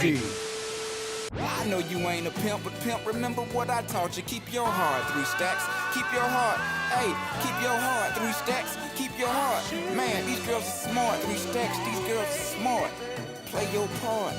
crazy. I know you ain't a pimp, but pimp, remember what I taught you. Keep your heart, 3 stacks. Keep your heart, hey, keep your heart, 3 stacks. Keep your heart. Man, these girls are smart, 3 stacks. These girls are smart. Play your part.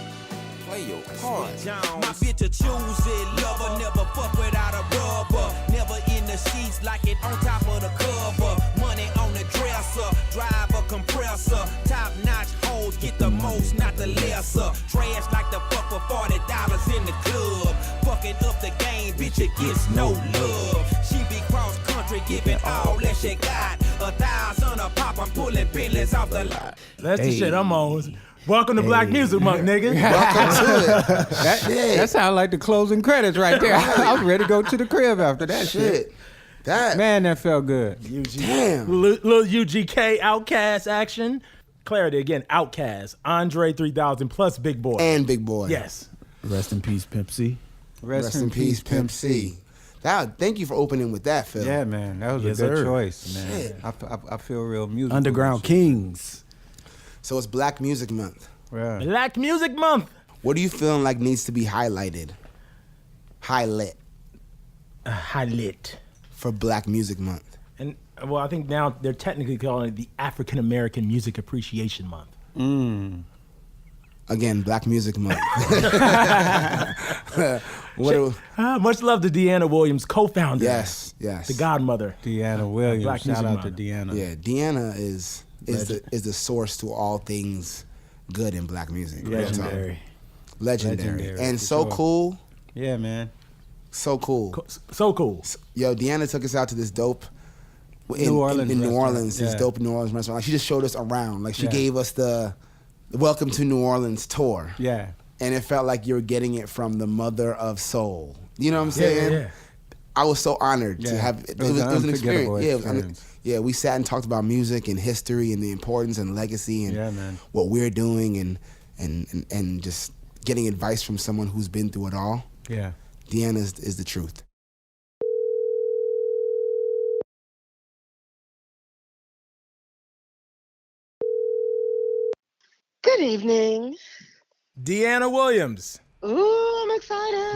Play your part. My bitch a choose it, lover, never fuck without a rubber. Never in the sheets like it on top of the cover. Money on the dresser, drive a compressor. Top notch hoes get the most, not the lesser. Trash like the fuck for $40 in the club. Fucking up the game, bitch, it gets no love. She be cross country, giving all that she got. 1,000 a pop, I'm pulling Bentleys off the lot. That's the shit I'm on. Welcome to Black Music Month, nigga. Welcome to it. That sounds like the closing credits right there. I was ready to go to the crib after that shit. Man, that felt good. Damn. Little UGK Outkast action. Clarity again, Outkast. Andre 3000 plus Big Boy. And Big Boy. Yes. Rest in peace, Pimp C. Rest in peace, Pimp C. Thank you for opening with that, Phil. Yeah, man. That was a good choice, man. Shit. I feel real musical. Underground Kings. So it's Black Music Month. Yeah. Black Music Month. What do you feeling like needs to be highlighted? Highlight. Highlight. For Black Music Month. And, well, I think now they're technically calling it the African American Music Appreciation Month. Again, Black Music Month. Much love to Deanna Williams, co-founder. Yes. The godmother. Deanna Williams. Black Shout Music out Month. to Deanna. Yeah, Deanna is the source to all things good in black music. Legendary. And so cool. Yeah, man. So cool. So cool. Yo, Deanna took us out to this dope in New Orleans, this dope New Orleans restaurant. Like, she just showed us around. Like, she gave us the Welcome to New Orleans tour. Yeah. And it felt like you were getting it from the mother of soul. You know what I'm saying? Yeah. I was so honored to have it. It was an experience. Yeah, we sat and talked about music and history and the importance and legacy and what we're doing and just getting advice from someone who's been through it all. Yeah. Deanna is the truth. Good evening. Deanna Williams. Ooh, I'm excited.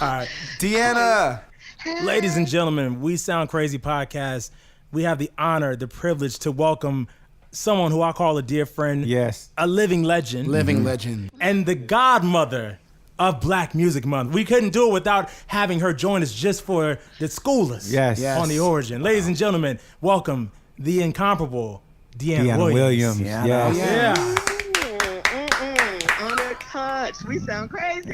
All right. Deanna. Hey. Ladies and gentlemen, We Sound Crazy podcast. We have the honor, the privilege to welcome someone who I call a dear friend. Yes. A living legend. Legend. And the godmother of Black Music Month. We couldn't do it without having her join us just for the schoolers on the origin. Ladies and gentlemen, welcome the incomparable Deanna Williams. Yeah. Honor touch. We sound crazy.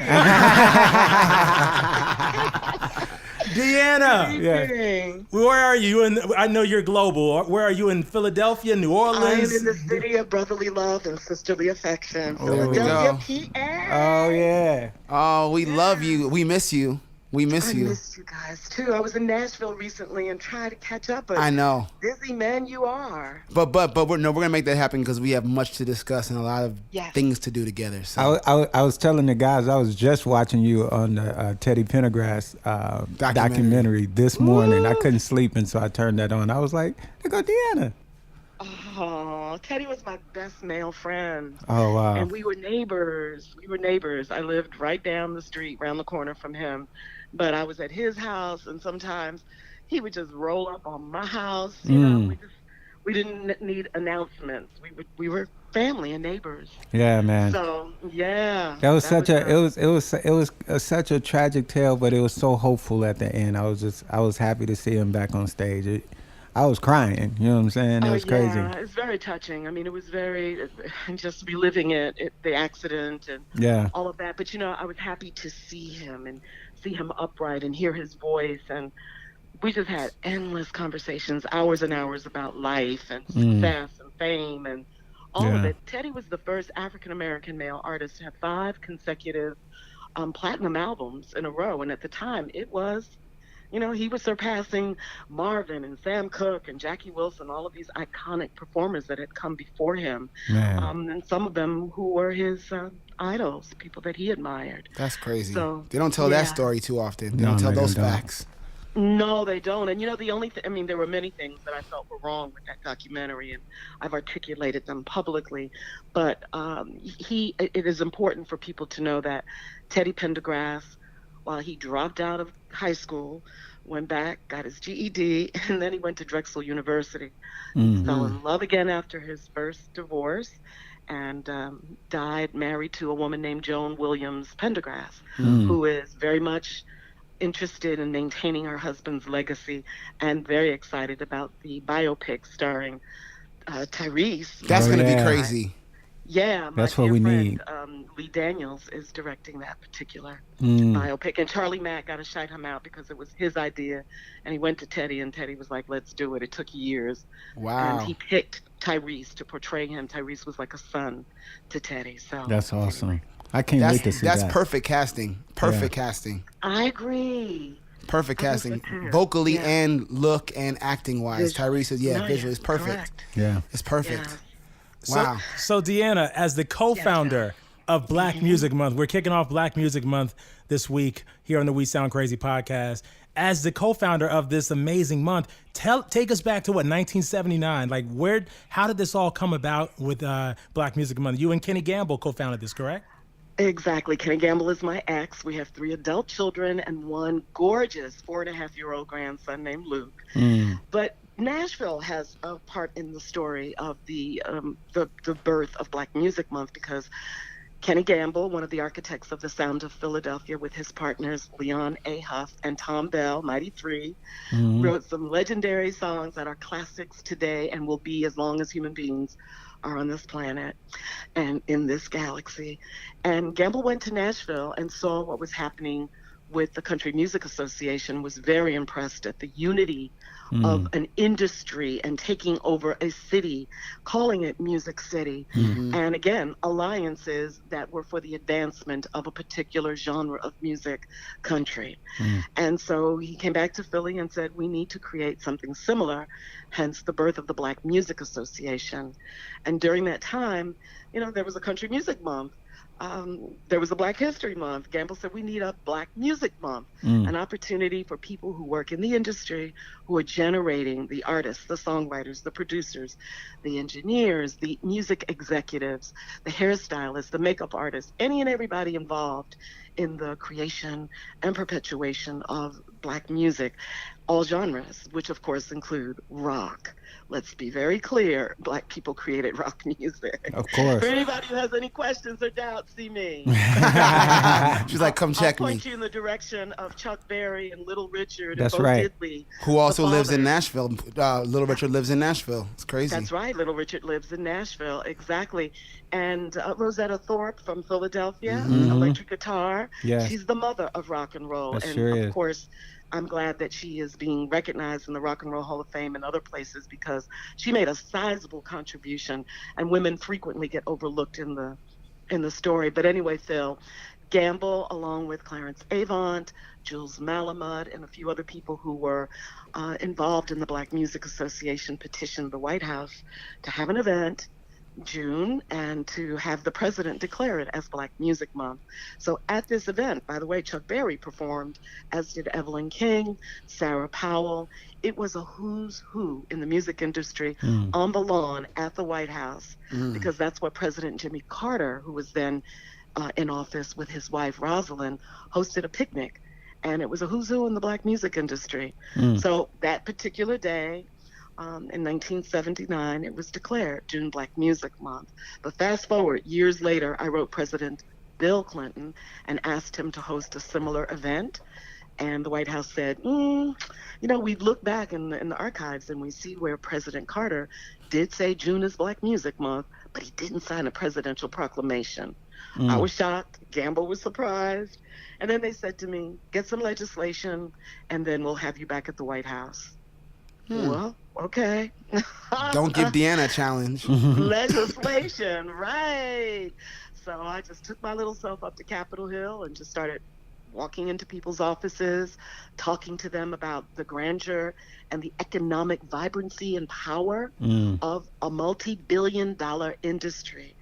Deanna, where are you? I know you're global. Where are you, in Philadelphia, New Orleans? I am in the city of brotherly love and sisterly affection. Philadelphia, PA. Oh, yeah. Oh, we love you. We miss you. We miss you. I missed you guys, too. I was in Nashville recently and tried to catch up. But I know. Busy man you are. But we're going to make that happen because we have much to discuss and a lot of things to do together. So I was telling the guys, I was just watching you on the Teddy Pendergrass documentary this morning. I couldn't sleep, and so I turned that on. I was like, there go Deanna. Oh, Teddy was my best male friend. Oh, wow. And we were neighbors. I lived right down the street, around the corner from him. But I was at his house, and sometimes he would just roll up on my house. You know, we didn't need announcements. We were family and neighbors. Yeah, man. So yeah, that was such a tragic tale, but it was so hopeful at the end. I was happy to see him back on stage. I was crying. You know what I'm saying? It was crazy. Yeah, it's very touching. I mean, it was very just reliving the accident and all of that. But I was happy to see him and see him upright and hear his voice, and we just had endless conversations, hours and hours about life and success and fame and all of it. Teddy was the first African-American male artist to have 5 consecutive platinum albums in a row, and at the time it was, he was surpassing Marvin and Sam Cooke and Jackie Wilson, all of these iconic performers that had come before him, and some of them who were his idols, people that he admired. That's crazy. So, they don't tell that story too often. They don't tell those facts. No, they don't. And the only thing, I mean, there were many things that I felt were wrong with that documentary, and I've articulated them publicly. But it is important for people to know that Teddy Pendergrass, while he dropped out of high school, went back, got his GED, and then he went to Drexel University. Mm-hmm. Fell in love again after his first divorce, and died married to a woman named Joan Williams Pendergrass, who is very much interested in maintaining her husband's legacy and very excited about the biopic starring Tyrese. That's going to be crazy. Yeah, that's what we need. Lee Daniels is directing that particular biopic, and Charlie Mack got to shout him out because it was his idea, and he went to Teddy, and Teddy was like, "Let's do it." It took years. Wow. And he picked Tyrese to portray him. Tyrese was like a son to Teddy. So that's awesome. I can't wait to see that. That's perfect casting. Perfect casting. I agree. Perfect casting, vocally and look and acting wise. Tyrese is visually is perfect. Correct. Yeah, it's perfect. Yeah. Wow. So Dyana, as the co-founder of Black Music Month, we're kicking off Black Music Month this week here on the We Sound Crazy podcast. As the co-founder of this amazing month, take us back to 1979. Like, how did this all come about with Black Music Month? You and Kenny Gamble co-founded this, correct? Exactly. Kenny Gamble is my ex. We have 3 adult children and 1 gorgeous 4.5-year-old grandson named Luke. But Nashville has a part in the story of the birth of Black Music Month, because Kenny Gamble, one of the architects of the sound of Philadelphia, with his partners Leon A. Huff and Tom Bell, Mighty Three, wrote some legendary songs that are classics today and will be as long as human beings are on this planet and in this galaxy. And Gamble went to Nashville and saw what was happening with the Country Music Association, was very impressed at the unity of an industry and taking over a city, calling it Music City. And again, alliances that were for the advancement of a particular genre of music, country. And so he came back to Philly and said, we need to create something similar, hence the birth of the Black Music Association. And during that time, there was a Country Music Month. There was a Black History Month. Gamble said we need a Black Music Month, an opportunity for people who work in the industry, who are generating the artists, the songwriters, the producers, the engineers, the music executives, the hairstylists, the makeup artists, any and everybody involved in the creation and perpetuation of Black music, all genres, which of course include rock. Let's be very clear, Black people created rock music. Of course. For anybody who has any questions or doubts, see me. She's like, come check I'll me. point you in the direction of Chuck Berry and Little Richard. That's and Bo right. Diddley, who also lives in Nashville. Little Richard lives in Nashville. It's crazy. That's right. Little Richard lives in Nashville. Exactly. And Rosetta Thorpe from Philadelphia, electric guitar. Yeah. She's the mother of rock and roll. That and sure of is. course, I'm glad that she is being recognized in the Rock and Roll Hall of Fame and other places, because she made a sizable contribution, and women frequently get overlooked in the story. But anyway, Phil, Gamble, along with Clarence Avant, Jules Malamud, and a few other people who were involved in the Black Music Association, petitioned the White House to have an event June and to have the president declare it as Black Music Month. So at this event, by the way, Chuck Berry performed, as did Evelyn King, Sarah Powell. It was a who's who in the music industry on the lawn at the White House, because that's what President Jimmy Carter, who was then in office with his wife Rosalind, hosted a picnic. And it was a who's who in the Black music industry. So that particular day, in 1979, it was declared June Black Music Month. But fast forward, years later, I wrote President Bill Clinton and asked him to host a similar event. And the White House said, we look back in the archives and we see where President Carter did say June is Black Music Month, but he didn't sign a presidential proclamation. I was shocked. Gamble was surprised. And then they said to me, get some legislation, and then we'll have you back at the White House. Well, okay. Don't give Dyana a challenge. Legislation, right. So I just took my little self up to Capitol Hill and just started walking into people's offices, talking to them about the grandeur and the economic vibrancy and power of a multi-billion-dollar industry,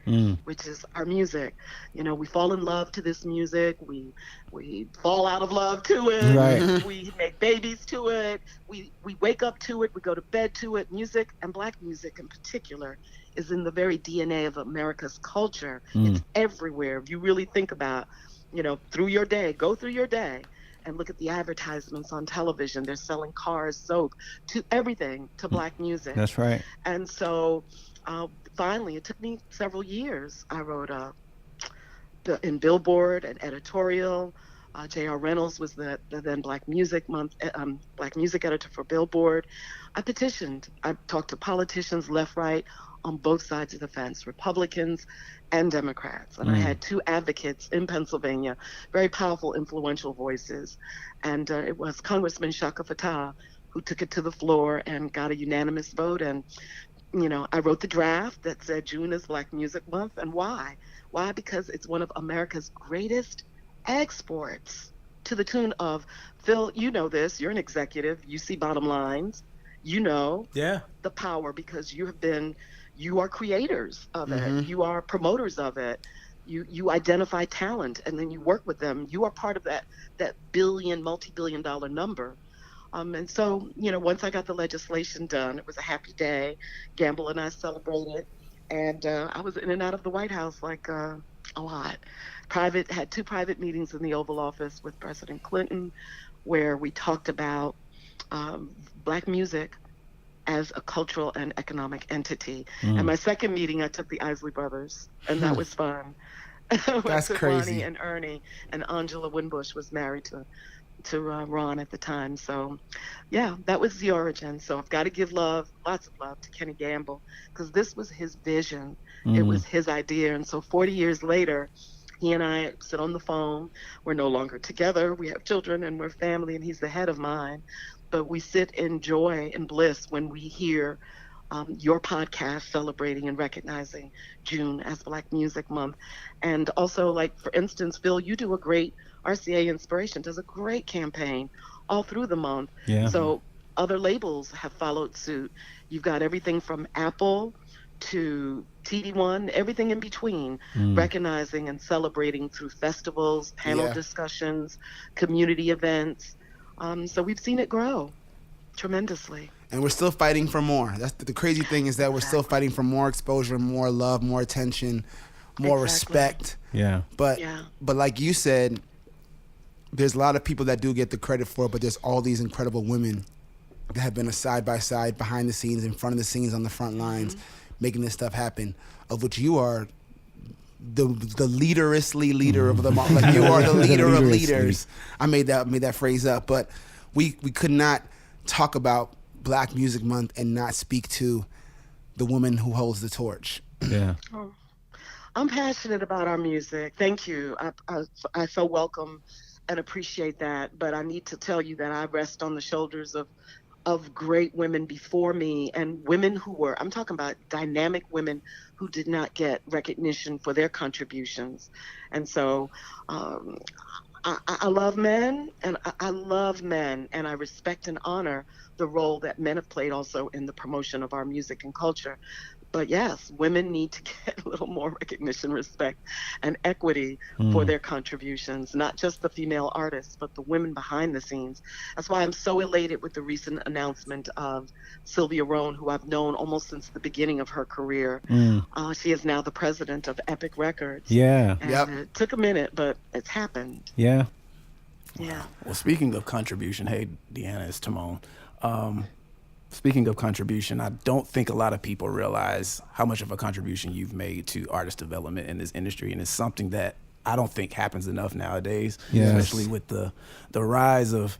which is our music. You know, we fall in love to this music. We fall out of love to it. Right. We make babies to it. We wake up to it. We go to bed to it. Music, and Black music in particular, is in the very DNA of America's culture. It's everywhere. If you really think about, you know, go through your day and look at the advertisements on television. They're selling cars, soap, to everything to Black music. That's right. And so finally, it took me several years. I wrote in Billboard an editorial. J.R. Reynolds was the then Black Music editor for Billboard. I petitioned. I talked to politicians left, right, on both sides of the fence, Republicans and Democrats. And I had two advocates in Pennsylvania, very powerful, influential voices. And it was Congressman Shaka Fattah who took it to the floor and got a unanimous vote. And, you know, I wrote the draft that said June is Black Music Month. And why? Why? Because it's one of America's greatest exports, to the tune of, Phil, you know this, you're an executive, you see bottom lines, you know the power, because you are creators of it, you are promoters of it, you identify talent and then you work with them, you are part of that multi-billion dollar number. And so, you know, once I got the legislation done, it was a happy day. Gamble and I celebrated, and I was in and out of the White House like a lot. Had two private meetings in the Oval Office with President Clinton, where we talked about Black music as a cultural and economic entity. And my second meeting, I took the Isley Brothers, and that was fun. That's crazy. Ronnie and Ernie, and Angela Winbush was married to Ron at the time. So, yeah, that was the origin. So I've got to give lots of love to Kenny Gamble, because this was his vision. It was his idea. And so 40 years later, he and I sit on the phone. We're no longer together. We have children and we're family, and he's the head of mine. But we sit in joy and bliss when we hear your podcast celebrating and recognizing June as Black Music Month. And also, like, for instance, Phil, you do a great, RCA Inspiration does a great campaign all through the month. Yeah. So other labels have followed suit. You've got everything from Apple to TD1, everything in between, recognizing and celebrating through festivals, panel discussions, community events. So we've seen it grow tremendously. And we're still fighting for more. That's the crazy thing, is that we're still fighting for more exposure, more love, more attention, more respect. Yeah. But like you said, there's a lot of people that do get the credit for it, but there's all these incredible women that have been a side by side, behind the scenes, in front of the scenes, on the front lines, making this stuff happen, of which you are the leaderlessly leader of them all. Like, you are the leader of leaders. I made that phrase up, but we could not talk about Black Music Month and not speak to the woman who holds the torch. Yeah. Oh, I'm passionate about our music. Thank you. I so welcome and appreciate that. But I need to tell you that I rest on the shoulders of great women before me, and women who were, I'm talking about dynamic women who did not get recognition for their contributions. And so I love men, and I love men, and I respect and honor the role that men have played also in the promotion of our music and culture. But yes, women need to get a little more recognition, respect, and equity for their contributions, not just the female artists, but the women behind the scenes. That's why I'm so elated with the recent announcement of Sylvia Rohn, who I've known almost since the beginning of her career. She is now the president of Epic Records. Yeah. And it took a minute, but it's happened. Yeah. Yeah. Well, speaking of contribution, hey, Dyana, it's Tamone. Speaking of contribution, I don't think a lot of people realize how much of a contribution you've made to artist development in this industry, and it's something that I don't think happens enough nowadays, especially with the rise of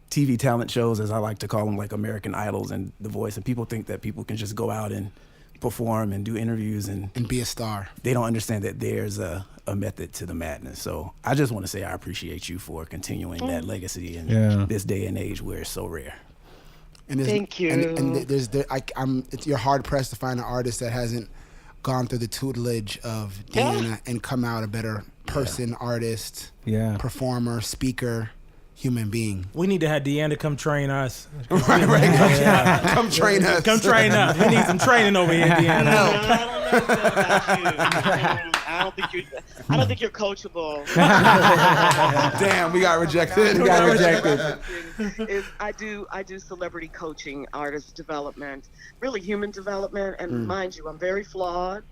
TV talent shows, as I like to call them, like American Idols and The Voice, and people think that people can just go out and perform and do interviews and be a star. They don't understand that there's a method to the madness. So I just want to say I appreciate you for continuing that legacy in this day and age where it's so rare. And thank you. You're hard pressed to find an artist that hasn't gone through the tutelage of Dyana and come out a better person, artist, performer, speaker, human being. We need to have Deanna come train us. Right. Come train us. Come train us. We need some training over here, Deanna. I don't know about you. I don't think you're coachable. Damn, we got rejected. I do celebrity coaching, artist development, really human development, and mind you, I'm very flawed.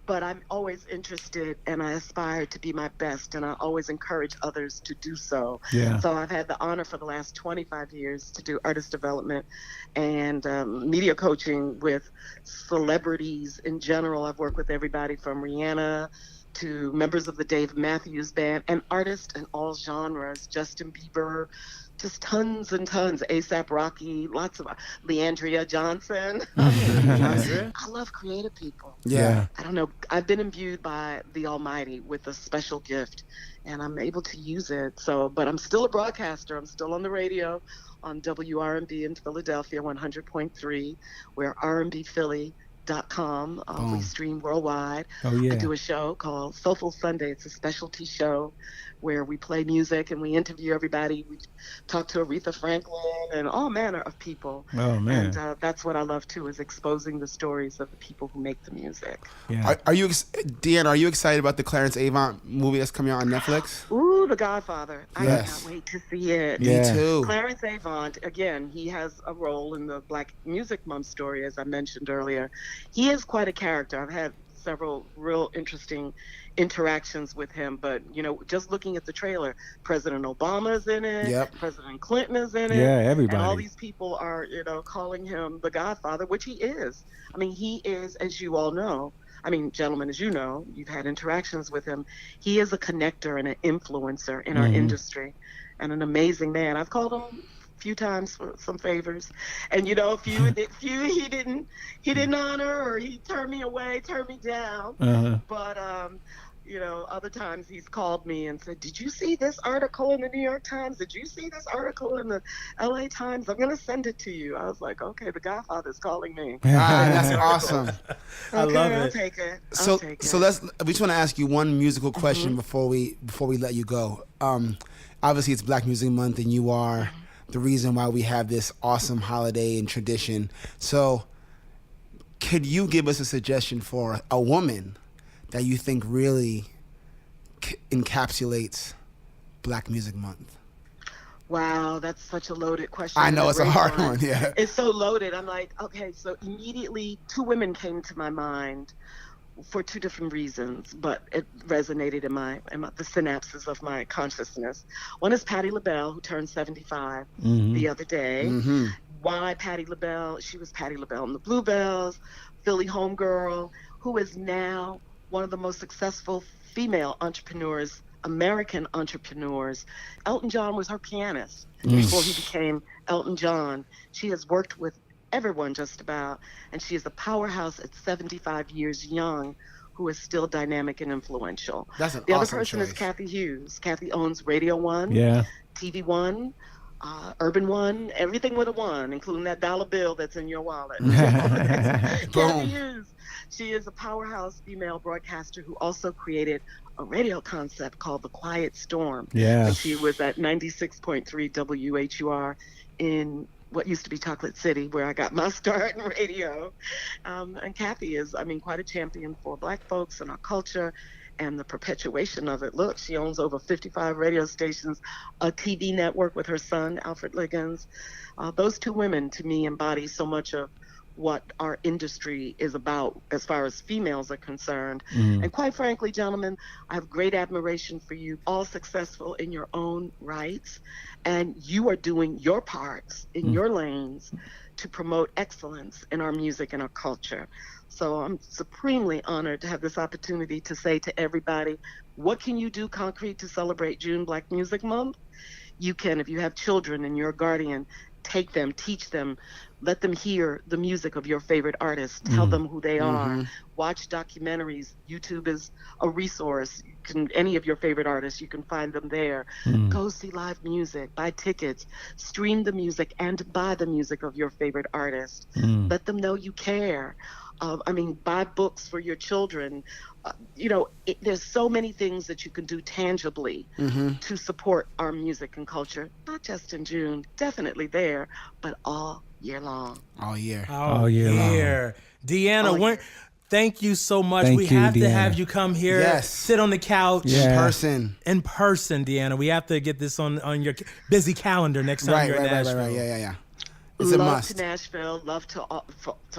But I'm always interested and I aspire to be my best, and I always encourage others to do so. Yeah. So I've had the honor for the last 25 years to do artist development and media coaching with celebrities in general. I've worked with everybody from Rihanna to members of the Dave Matthews Band and artists in all genres, Justin Bieber, just tons and tons, A$AP Rocky, lots of Leandria Johnson. I love creative people. Yeah. I don't know. I've been imbued by the Almighty with a special gift, and I'm able to use it. So, but I'm still a broadcaster. I'm still on the radio on WRMB in Philadelphia, 100.3. We're rmbphilly.com. We stream worldwide. I do a show called Soulful Sunday. It's a specialty show where we play music and we interview everybody. We talk to Aretha Franklin and all manner of people. Oh, man. And that's what I love, too, is exposing the stories of the people who make the music. Yeah. Are you, Dionne, are you excited about the Clarence Avant movie that's coming out on Netflix? Ooh, The Godfather. I cannot wait to see it. Me too. Clarence Avant, again, he has a role in the Black Music Month story, as I mentioned earlier. He is quite a character. I've had several real interesting interactions with him, but just looking at the trailer, President Obama's in it, President Clinton is in it, everybody, and all these people are calling him the Godfather, which he is. I mean, he is, as you all know, gentlemen, as you know, you've had interactions with him, he is a connector and an influencer in our industry, and an amazing man. I've called him few times for some favors, and a few he didn't honor, or he turned me away, turned me down. But other times he's called me and said, "Did you see this article in the New York Times? Did you see this article in the LA Times? I'm gonna send it to you." I was like, "Okay, the Godfather's calling me." That's awesome. I love it. I'll take it. So we just want to ask you one musical question before we let you go. Obviously, it's Black Music Month, and you are the reason why we have this awesome holiday and tradition. So could you give us a suggestion for a woman that you think really encapsulates Black Music Month? Wow, that's such a loaded question. I know, it's a hard one, yeah. It's so loaded. I'm like, okay, so immediately 2 women came to my mind for 2 different reasons, but it resonated in the synapses of my consciousness. One is Patti LaBelle, who turned 75 the other day. Why Patti LaBelle? She was Patti LaBelle and the Bluebells, Philly homegirl, who is now one of the most successful female entrepreneurs, American entrepreneurs. Elton John was her pianist before he became Elton John. She has worked with everyone just about, and she is a powerhouse at 75 years young, who is still dynamic and influential. That's an The awesome other person choice. is Kathy Hughes. Kathy owns Radio One, TV One, Urban One, everything with a one, including that dollar bill that's in your wallet. Kathy Hughes. She is a powerhouse female broadcaster who also created a radio concept called The Quiet Storm. And she was at 96.3 WHUR in what used to be Chocolate City, where I got my start in radio. And Kathy is, quite a champion for Black folks and our culture and the perpetuation of it. Look, she owns over 55 radio stations, a TV network with her son, Alfred Liggins. Those 2 women, to me, embody so much of what our industry is about as far as females are concerned. And quite frankly, gentlemen, I have great admiration for you, all successful in your own rights, and you are doing your parts in your lanes to promote excellence in our music and our culture. So I'm supremely honored to have this opportunity to say to everybody, what can you do concrete to celebrate June Black Music Month? You can, if you have children and you're a guardian, take them, teach them, let them hear the music of your favorite artists, tell them who they are, watch documentaries. YouTube is a resource. You can, any of your favorite artists, you can find them there. Go see live music, buy tickets, stream the music, and buy the music of your favorite artist. Let them know you care. Buy books for your children. There's so many things that you can do tangibly to support our music and culture, not just in June, definitely there, but all year long. All year. All year. Dyana, thank you so much. We have to have you come here, sit on the couch. In person, Dyana. We have to get this on your busy calendar next time you're in Nashville. Right. Yeah. It's love a must. to Nashville. Love to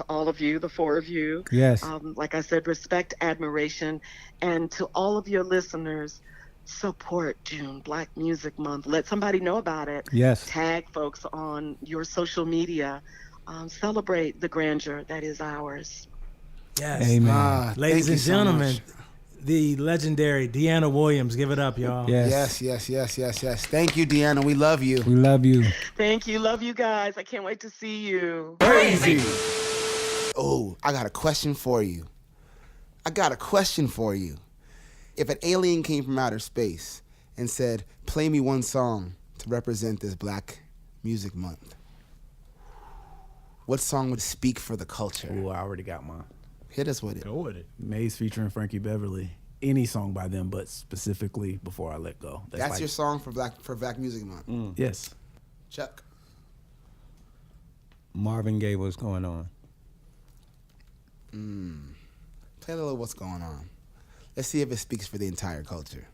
all of you, the four of you. Yes. Like I said, respect, admiration, and to all of your listeners, support June, Black Music Month. Let somebody know about it. Yes. Tag folks on your social media. Celebrate the grandeur that is ours. Yes. Amen. Ladies and gentlemen, the legendary Dyana Williams. Give it up, y'all. Yes. Thank you, Dyana. We love you. We love you. Thank you. Love you guys. I can't wait to see you. Crazy. Oh, I got a question for you. If an alien came from outer space and said, play me one song to represent this Black Music Month, what song would speak for the culture? Ooh, I already got mine. Hit us with it. Go with it. Maze featuring Frankie Beverly. Any song by them, but specifically Before I Let Go. That's your song for Black Music Month? Yes. Chuck? Marvin Gaye, What's Going On. Play a little What's Going On. Let's see if it speaks for the entire culture.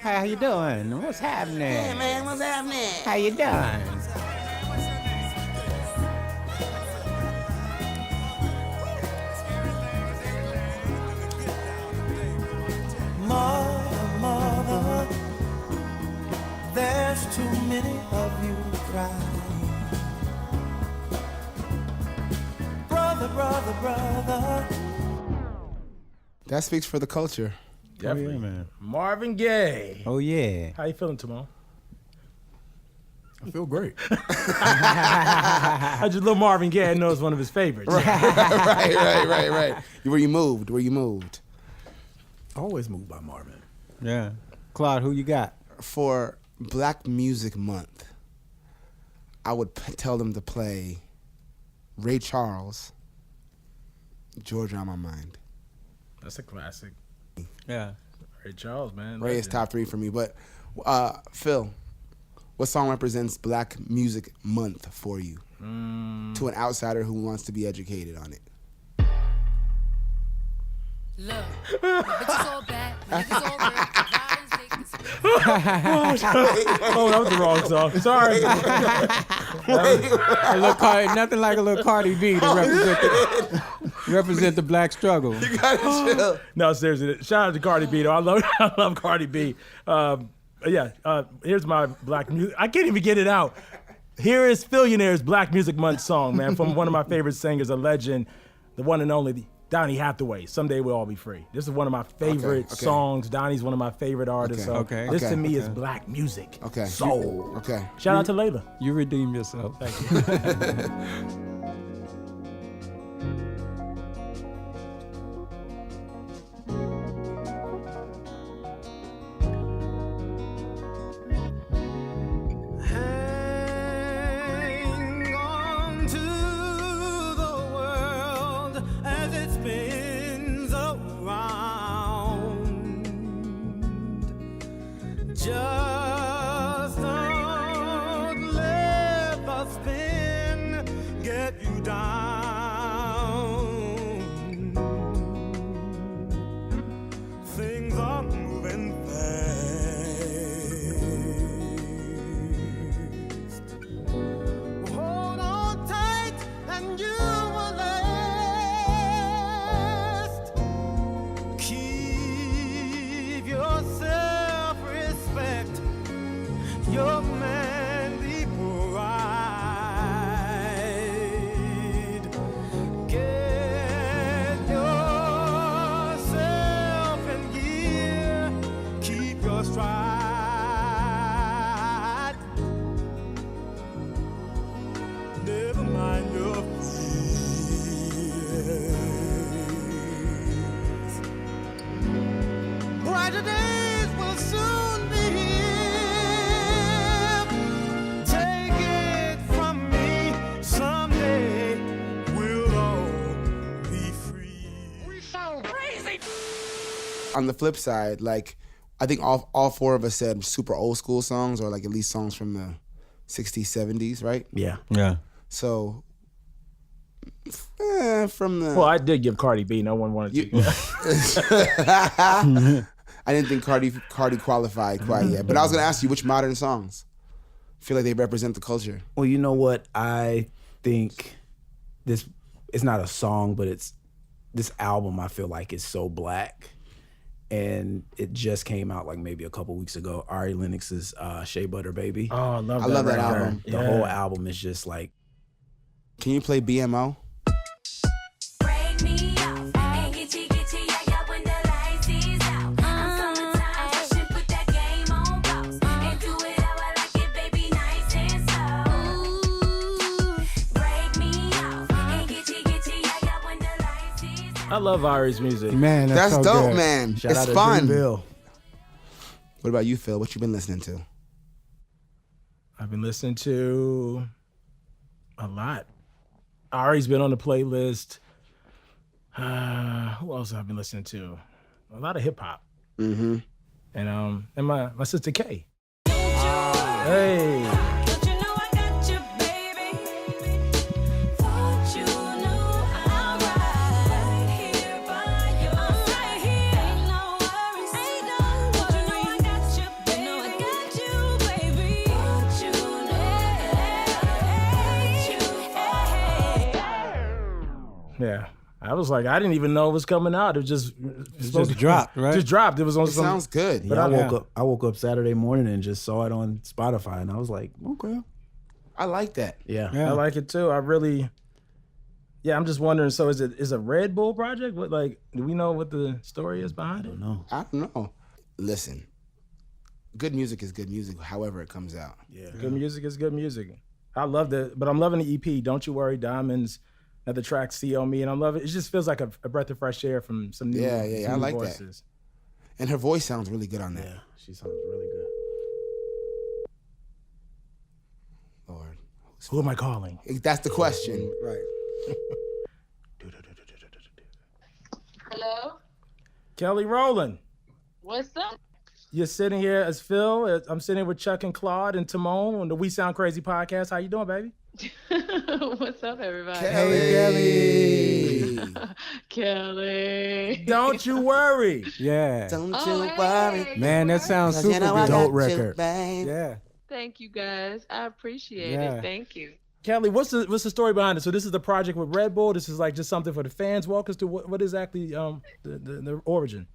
Hey, how you doing? What's happening? Hey, man, what's happening? How you doing? Mother, there's too many of you crying. Brother. That speaks for the culture. Definitely. Oh, yeah, man. Marvin Gaye. Oh, yeah. How you feeling, Tamone? I feel great. I just little Marvin Gaye. I know it's one of his favorites. Right. Were you moved? Always moved by Marvin. Yeah. Claude, who you got? For Black Music Month, I would tell them to play Ray Charles, Georgia on My Mind. That's a classic. Yeah. Ray Charles, man. Ray is top 3 for me. But Phil, what song represents Black Music Month for you? To an outsider who wants to be educated on it. Look, my bitch is all bad, my niggas all red, violence, they can spit. Oh, that was the wrong song. Sorry. Nothing like a little Cardi B to represent the black struggle. You gotta chill. No, seriously. Shout out to Cardi B, though. I love Cardi B. Here's my Black music. I can't even get it out. Here is Fillionaire's Black Music Month song, man, from one of my favorite singers, a legend, the one and only Donny Hathaway. Someday We'll All Be Free. This is one of my favorite songs. Donnie's one of my favorite artists. This to me is Black music. Soul. Shout out to Layla. You redeemed yourself. Thank you. Hang on to the world as it spins around. Just don't let the spin get you down. Things are moving fast. Hold on tight and you will last. Keep your self-respect, your manly pride. Get yourself in gear, keep your stride. Never mind your fears. Brighter days will soon be here. Take it from me, someday On the flip side, like, I think all four of us said super old school songs, or like at least songs from the 60s, 70s, right? Yeah. So, from the... Well, I did give Cardi B. No one wanted to. I didn't think Cardi qualified quite yet. But I was going to ask you, which modern songs feel like they represent the culture? Well, you know what? I think this, it's not a song, but it's this album I feel like is so black. And it just came out like maybe a couple weeks ago. Ari Lennox's Shea Butter Baby. Oh, I love that. I love that album. The whole album is just like... Can you play BMO? I love Ari's music. Man, that's so dope, good. man. Shout it's out to fun. Bill. What about you, Phil? What you been listening to? I've been listening to a lot. Ari's been on the playlist. Who else have I been listening to? A lot of hip hop. Mm-hmm. And my sister Kay. Hey. Yeah, I was like, I didn't even know it was coming out. It just dropped, right? Just dropped. It was on. It sounds good. But yeah, I woke up Saturday morning and just saw it on Spotify, and I was like, okay, I like that. Yeah, I like it too. I'm just wondering. So is a Red Bull project? What, like, do we know what the story is behind it? I don't know. Listen, good music is good music, however it comes out. Yeah, good music is good music. I love that, but I'm loving the EP. Don't You Worry, Diamonds. Another track, See on Me, and I love it. It just feels like a breath of fresh air from some new, I like voices. That. And her voice sounds really good on that. Yeah, she sounds really good. Lord. Who am I calling? That's the question. Right. Hello? Kelly Rowland. What's up? You're sitting here as Phil. I'm sitting here with Chuck and Claude and Tamone on the We Sound Crazy podcast. How you doing, baby? What's up, everybody? Kelly. Kelly. Don't you worry. Yeah. Don't you worry. Man, that sounds super good. Dope record. Yeah. Thank you, guys. I appreciate it. Thank you. Kelly, what's the story behind it? So this is the project with Red Bull. This is like just something for the fans. Walk us through what exactly the origin.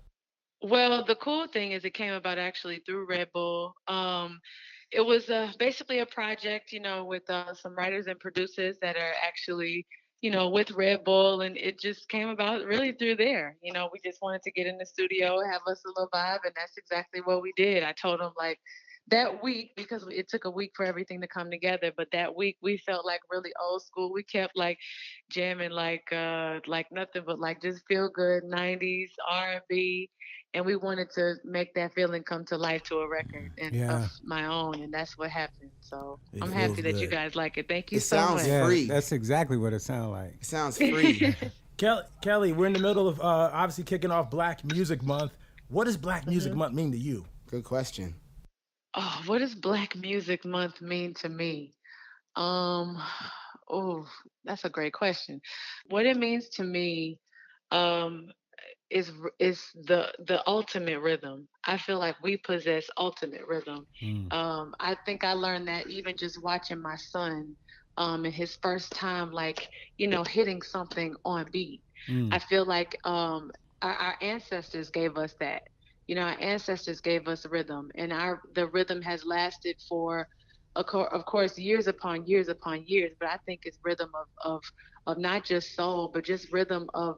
Well, the cool thing is it came about actually through Red Bull. It was basically a project, with some writers and producers that are actually, with Red Bull, and it just came about really through there. We just wanted to get in the studio, have us a little vibe, and that's exactly what we did. I told them, like, that week, because it took a week for everything to come together, but that week we felt like really old school. We kept like jamming like nothing but like just feel good 90s R&B, and we wanted to make that feeling come to life to a record of my own, and that's what happened. So I'm happy that you guys like it. Thank you so much. It sounds free. That's exactly what it sounds like. It sounds free. Kelly, we're in the middle of obviously kicking off Black Music Month. What does Black Music Month mean to you? Good question. Oh, what does Black Music Month mean to me? That's a great question. What it means to me is the ultimate rhythm. I feel like we possess ultimate rhythm. I think I learned that even just watching my son in his first time, like, hitting something on beat. I feel like our ancestors gave us that. Our ancestors gave us rhythm, and the rhythm has lasted for, of course, years upon years upon years. But I think it's rhythm of not just soul, but just rhythm of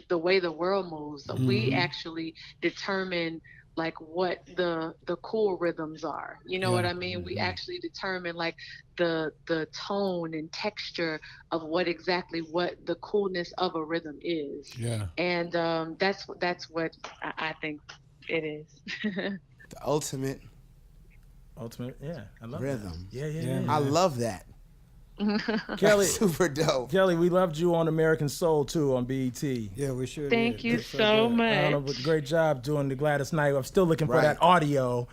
the way the world moves. So we actually determine like what the cool rhythms are. You know what I mean? We actually determine like the tone and texture of what the coolness of a rhythm is. Yeah. And that's what I think it is. The ultimate yeah, I love rhythm. That. Yeah. I love that. Kelly, super dope. Kelly, we loved you on American Soul too on BET. Yeah, we sure Thank did. you so much. Great job doing the Gladys Knight. I'm still looking for that audio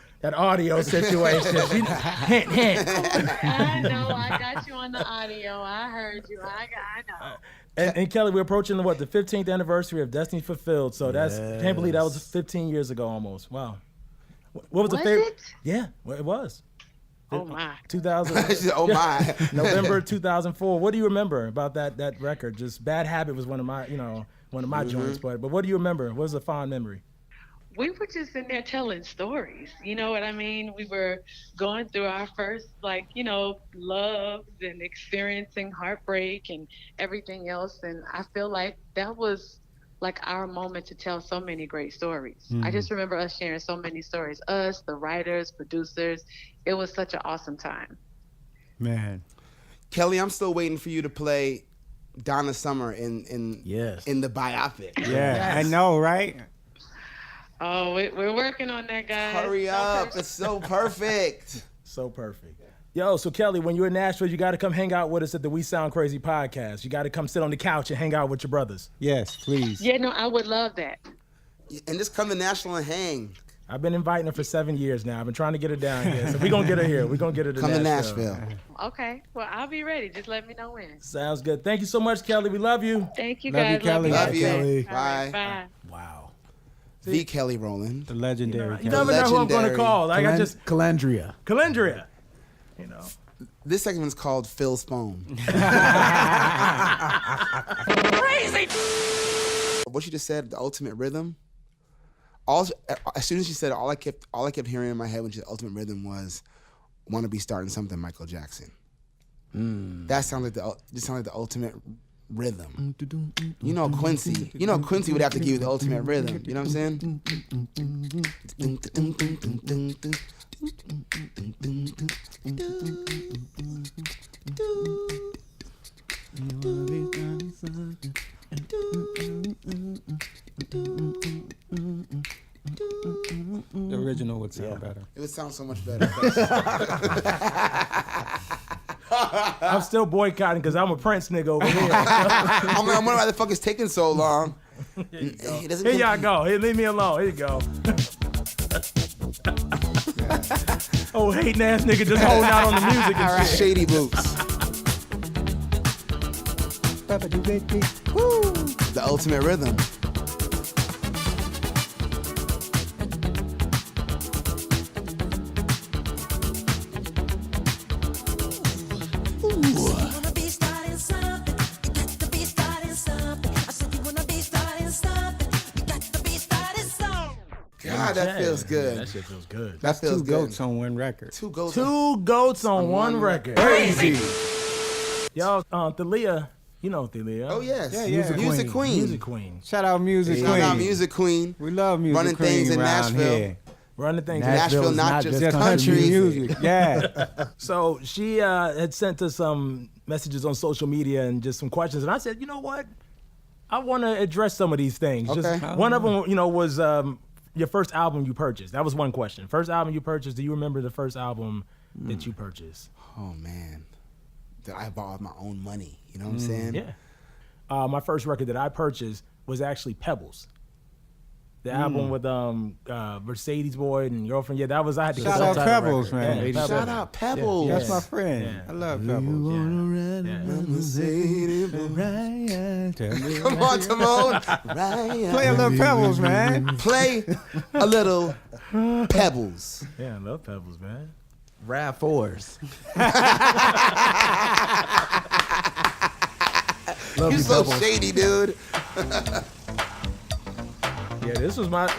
situation. Hint, hint. I know. I got you on the audio. I heard you. I know. And Kelly, we're approaching the 15th anniversary of Destiny Fulfilled. So can't believe that was 15 years ago almost. Wow. What was the favorite? It? Yeah, well, it was. Oh my. 2000. Oh my. November 2004. What do you remember about that record? Just Bad Habit was one of my joints, but what do you remember? What was a fond memory? We were just in there telling stories. You know what I mean? We were going through our first, loves and experiencing heartbreak and everything else. And I feel like that was like our moment to tell so many great stories. I just remember us sharing so many stories. Us, the writers, producers. It was such an awesome time. Man. Kelly, I'm still waiting for you to play Donna Summer in the biopic. Yeah, yes. I know, right? Oh, we're working on that, guys. Hurry up. It's so perfect. So perfect. Yo, so Kelly, when you're in Nashville, you got to come hang out with us at the We Sound Crazy podcast. You got to come sit on the couch and hang out with your brothers. Yes, please. Yeah, no, I would love that. And just come to Nashville and hang. I've been inviting her for 7 years now. I've been trying to get her down here. So we're going to get her here. We're going to get her to Nashville. Come to Nashville. Okay. Well, I'll be ready. Just let me know when. Sounds good. Thank you so much, Kelly. We love you. Thank you, love guys. You, Kelly. Love you. Kelly. Bye. Right, bye. Wow. The Kelly Rowland. The legendary You never know who I'm going to call. Like Calandria. You know. This segment is called Phil's Phone. Crazy! What you just said, the ultimate rhythm. As soon as she said it, all I kept hearing in my head when she said ultimate rhythm was "Wanna Be Starting Something" Michael Jackson. That sounds like the ultimate rhythm. You know Quincy would have to give you the ultimate rhythm. You know what I'm saying? The original would sound better. It would sound so much better. I'm still boycotting because I'm a Prince nigga over here. I'm wondering why the fuck it's taking so long. Here y'all go. Here, leave me alone. Here you go. Oh, hating ass nigga just holding out on the music and shit. Shady boots. The ultimate rhythm. God, that feels good. Yeah, that shit feels good. That feels Two goats on one record. Two goats on one record. Crazy. Yo, Thalia, you know Thalia. Oh yes, yeah. Music Queen. Music Queen. Shout out Music Queen. Shout out Music Queen. We love Music Running Queen things in around Nashville. Here. Running things in Nashville, not just country music. Yeah. So she had sent us some messages on social media and just some questions, and I said, you know what? I want to address some of these things. Okay. Just one of them, was your first album you purchased. That was one question. First album you purchased. Do you remember the first album that you purchased? Oh man, that I bought with my own money. You know what I'm saying? Yeah. My first record that I purchased was actually Pebbles. The album with Mercedes Boyd and Girlfriend. Yeah, that was I had to Shout out Pebbles, man. Yeah, Pebbles. Shout out Pebbles. That's my friend. Yeah. I love Pebbles. Come on, Tamone. Play a little Pebbles, man. Play a little Pebbles. Yeah, I love Pebbles, man. RAV4s. You so shady, dude. Yeah, this was my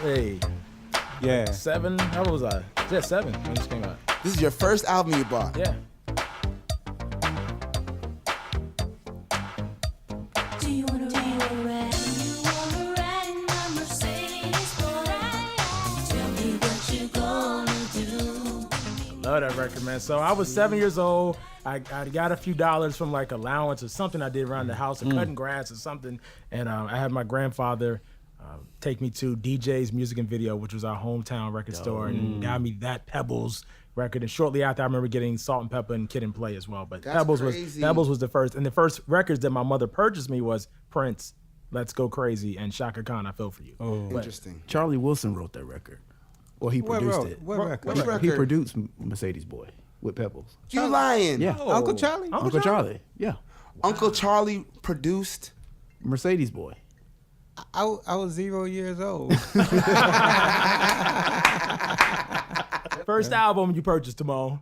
Yeah. 7. How old was I? Yeah, 7 when this came out. This is your first album you bought. Yeah. Love that record, man. So I was 7 years old. I got a few dollars from like allowance or something I did around the house, or cutting grass or something. And I had my grandfather take me to DJ's Music and Video, which was our hometown record store, and got me that Pebbles record. And shortly after, I remember getting Salt and Pepper and Kid and Play as well. But That's Pebbles crazy. was the first. And the first records that my mother purchased me was Prince, Let's Go Crazy, and Shaka Khan, I Feel For You. Oh, interesting. Charlie Wilson wrote that record. Well, he produced it. What record? Which record? He produced Mercedes Boy with Pebbles. You lying? Yeah. Oh. Uncle Charlie? Uncle Charlie. Yeah. Uncle Charlie produced Mercedes Boy. I was 0 years old. First album you purchased, Tamone?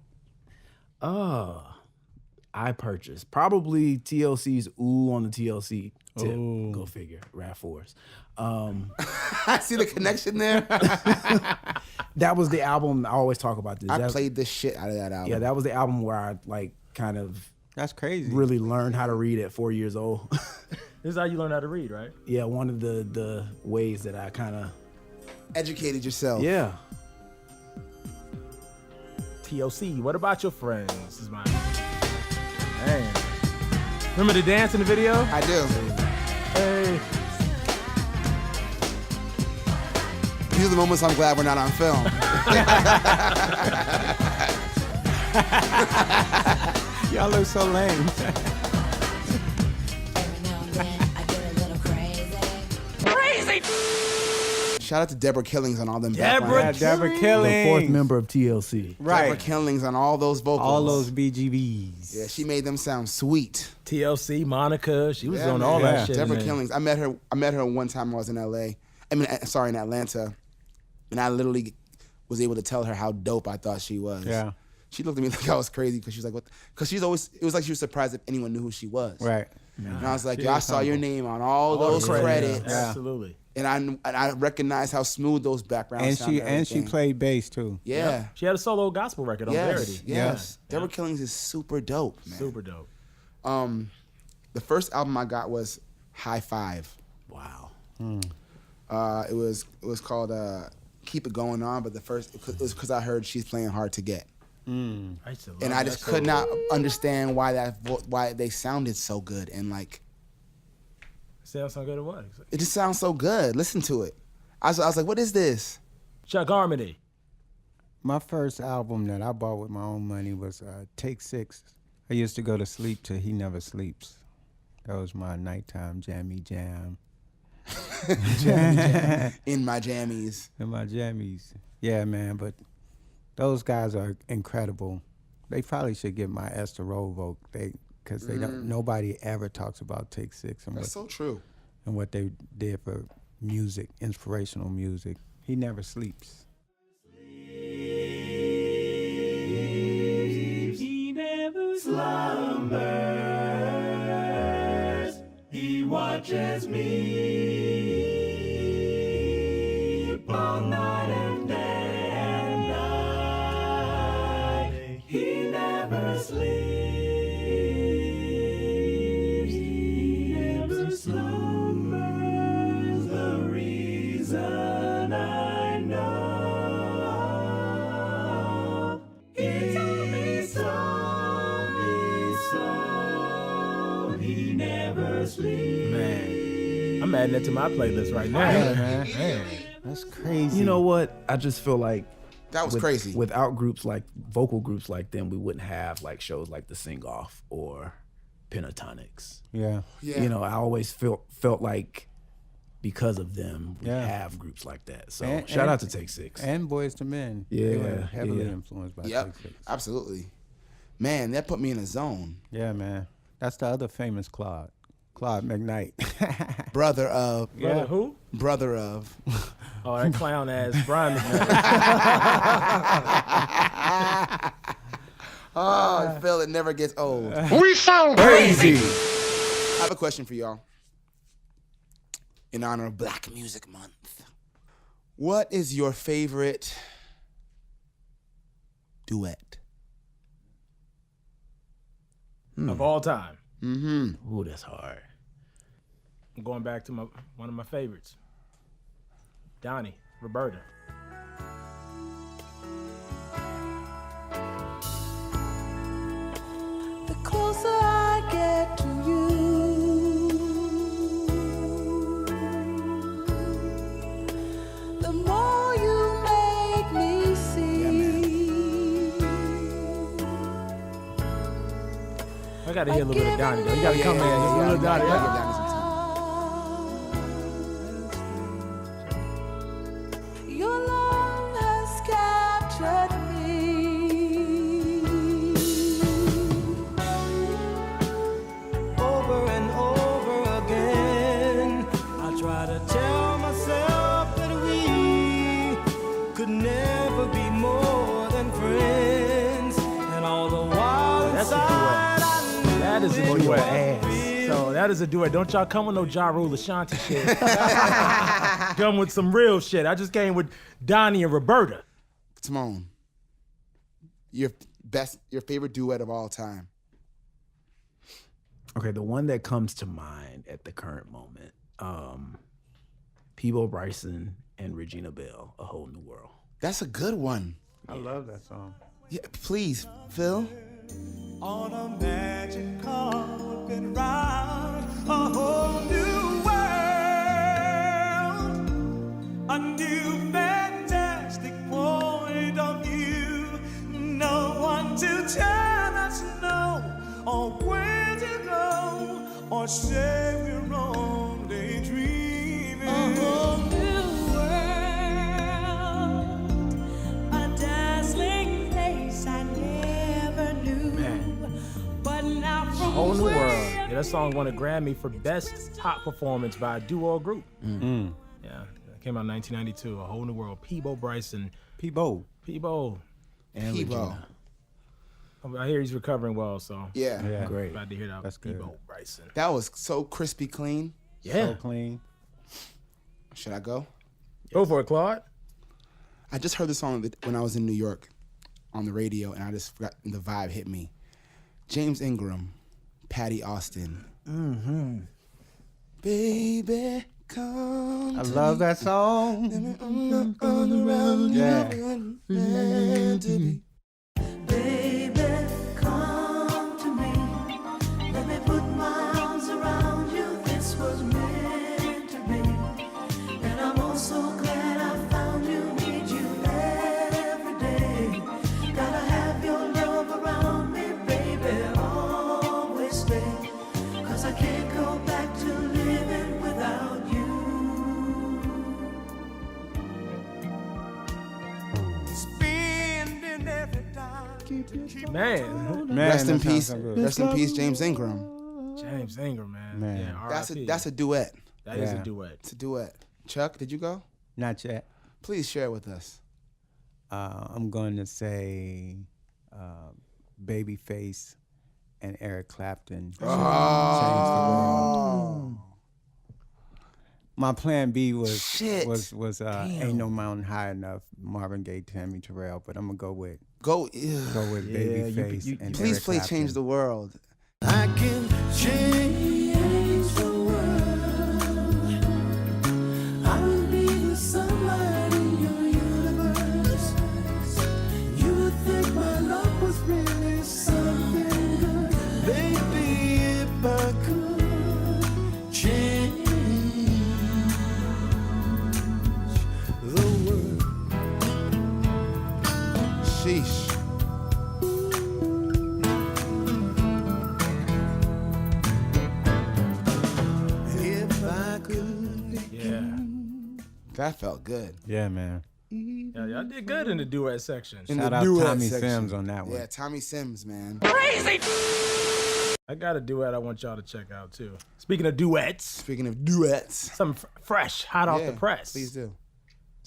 I purchased probably TLC's Ooh on the TLC tip. Ooh. Go figure. RAV4s. I see the connection there. That was the album. I always talk about this. I played the shit out of that album. Yeah, that was the album where I like kind of That's crazy. really learned how to read at 4 years old. This is how you learn how to read, right? Yeah, one of the ways that I kind of educated yourself. Yeah. TLC, what about your friends? This is my man. Remember the dance in the video? I do. Hey. These are the moments I'm glad we're not on film. Y'all look so lame. Shout out to Deborah Killings on all them Deborah Killings. The fourth member of TLC. Right. Deborah Killings on all those vocals. All those BGBs. Yeah, she made them sound sweet. TLC, Monica, she was Yeah, on man. all that shit. Deborah man. Killings. I met her one time I was in LA. in Atlanta. And I literally was able to tell her how dope I thought she was. Yeah. She looked at me like I was crazy because she was like, what? Because she's always, it was like she was surprised if anyone knew who she was. Right. And I was like, yo, I saw your name on all those credits. Yeah. Absolutely. And I recognized how smooth those backgrounds sounded. And she played bass too. Yeah. She had a solo gospel record on Verity. Yes. Deborah Killings is super dope, man. Super dope. The first album I got was High Five. Wow. It was called Keep It Going On, but it was because I heard She's Playing Hard to Get. And I just could not understand why they sounded so good and like. Sounds so good at what? It just sounds so good. Listen to it. I was like, what is this? Chuck Harmony. My first album that I bought with my own money was Take Six. I used to go to sleep to He Never Sleeps. That was my nighttime jammy jam. In my jammies. In my jammies. Yeah, man, but those guys are incredible. They probably should get my Esther Rolle vote. Because they don't. Nobody ever talks about Take Six and That's so true. And what they did for music, inspirational music. He never sleeps. He never slumbers. He watches me all night and day and night. He never sleeps. Man, I'm adding that to my playlist right now. Man. That's crazy. You know what? I just feel like that was crazy. Without groups like vocal groups like them, we wouldn't have like shows like the Sing Off or Pentatonics. Yeah. You know, I always felt like because of them, we have groups like that. So shout out to Take Six and Boys to Men. Yeah, they were heavily influenced by Take Six. Absolutely. Man, that put me in a zone. Yeah, man. That's the other famous Claude McKnight. Brother of. Brother who? Brother of. Oh, that clown ass Brian McKnight. Oh, Phil, it never gets old. We sound crazy. I have a question for y'all. In honor of Black Music Month. What is your favorite duet? Of all time. Mm-hmm. Ooh, that's hard. I'm going back to one of my favorites. Donnie, Roberta. The closer I get to you, the more you make me see. got to hear a little bit of Donnie, though. You got to come in. Just a little Donnie. Give Donnie some time. Your love has captured me. Over and over again, I try to tell myself that we could never be more than friends. And all the while inside, that is a duet. So that is a duet. Don't y'all come with no Ja Rule Ashanti shit. Come with some real shit. I just came with Donnie and Roberta. Tamone, your favorite duet of all time. Okay, the one that comes to mind at the current moment, Peabo Bryson and Regina Belle, A Whole New World. That's a good one. I love that song. Yeah, please, Phil. On a magic carpet ride, a whole new world, a new fantastic point of view. No one to tell us no, or where to go, or say we're only dreaming. A whole new world, a dazzling place I never knew. But now from Whole New World. Yeah, that song won a Grammy for Best Pop Performance by a duo or group. Mm. Yeah, that came out in 1992. A Whole New World. Peabo Bryson. Peabo. And Peabo. I hear he's recovering well, so. Yeah. Great. Glad to hear that. That's good. Peabo Bryson. That was so crispy clean. Yeah. So clean. Should I go? Go for it, Claude. I just heard the song when I was in New York on the radio, and I just forgot, the vibe hit me. James Ingram, Patty Austin. Mm-hmm. Baby, come. I love that song. Yeah. Baby, come to me. Let me put my arms around you. This was meant to be. And I'm also glad I found you. Need you every day. Gotta have your love around me, baby. Always stay. 'Cause I can't go back to living without you. spending every dime. Man. Rest in peace. Rest in peace, James Ingram. James Ingram, man. Man. Yeah, That's a duet. That is a duet. It's a duet. Chuck, did you go? Not yet. Please share with us. I'm going to say Babyface and Eric Clapton. Changed the world. My plan B was Ain't No Mountain High Enough, Marvin Gaye, Tammy Terrell, but I'm gonna go with Babyface and please Eric play Clapton. Change the World. I can change the world. I will be the sunlight in your universe. You would think my love was really something good. Baby, if I could change the world. Sheesh. That felt good. Yeah, man. Yeah, y'all did good in the duet section. Shout out Tommy Sims on that one. Yeah, Tommy Sims, man. Crazy. I got a duet I want y'all to check out too. Speaking of duets. Something fresh, hot off the press. Please do.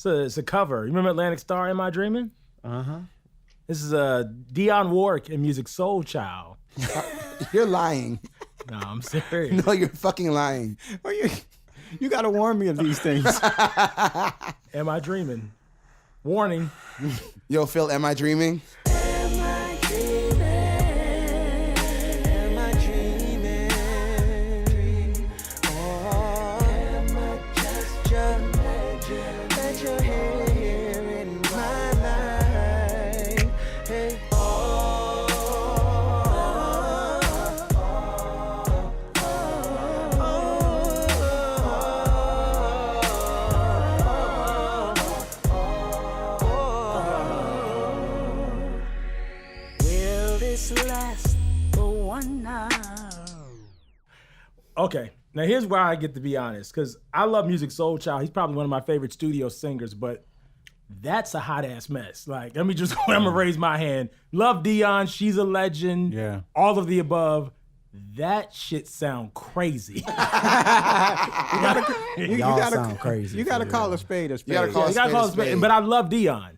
It's a cover. You remember Atlantic Star, Am I Dreaming? Uh-huh. This is Dionne Warwick and Music Soul Child. You're lying. No, I'm serious. No, you're fucking lying. Well, you got to warn me of these things. Am I dreaming? Warning. Yo, Phil, am I dreaming? Am I dreaming? Am I dreaming? Or am I just your legend that you're here in my life? Hey. Now here's where I get to be honest, because I love Music Soul Child. He's probably one of my favorite studio singers, but that's a hot ass mess. Like, let me just, I'm gonna raise my hand. Love Dionne, she's a legend. Yeah. All of the above. That shit sound crazy. Y'all sound crazy. You gotta call a spade a spade. You gotta call a spade. But I love Dionne.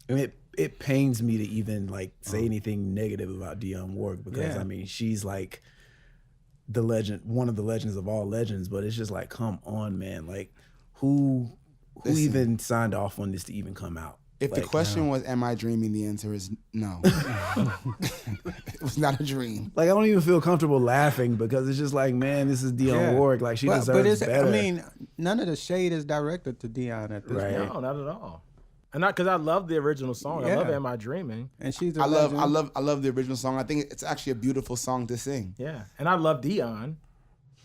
I mean, it pains me to even like say anything negative about Dionne Warwick because I mean she's like the legend, one of the legends of all legends. But it's just like, come on, man. Like, who even signed off on this to even come out? If the question was, am I dreaming? The answer is no. It was not a dream. Like, I don't even feel comfortable laughing because it's just like, man, this is Dionne Warwick. Like, she deserves better. I mean, none of the shade is directed to Dionne at this point. No, not at all. And not because I love the original song. I love Am I Dreaming? And she's I love the original song. I think it's actually a beautiful song to sing. Yeah. And I love Dionne.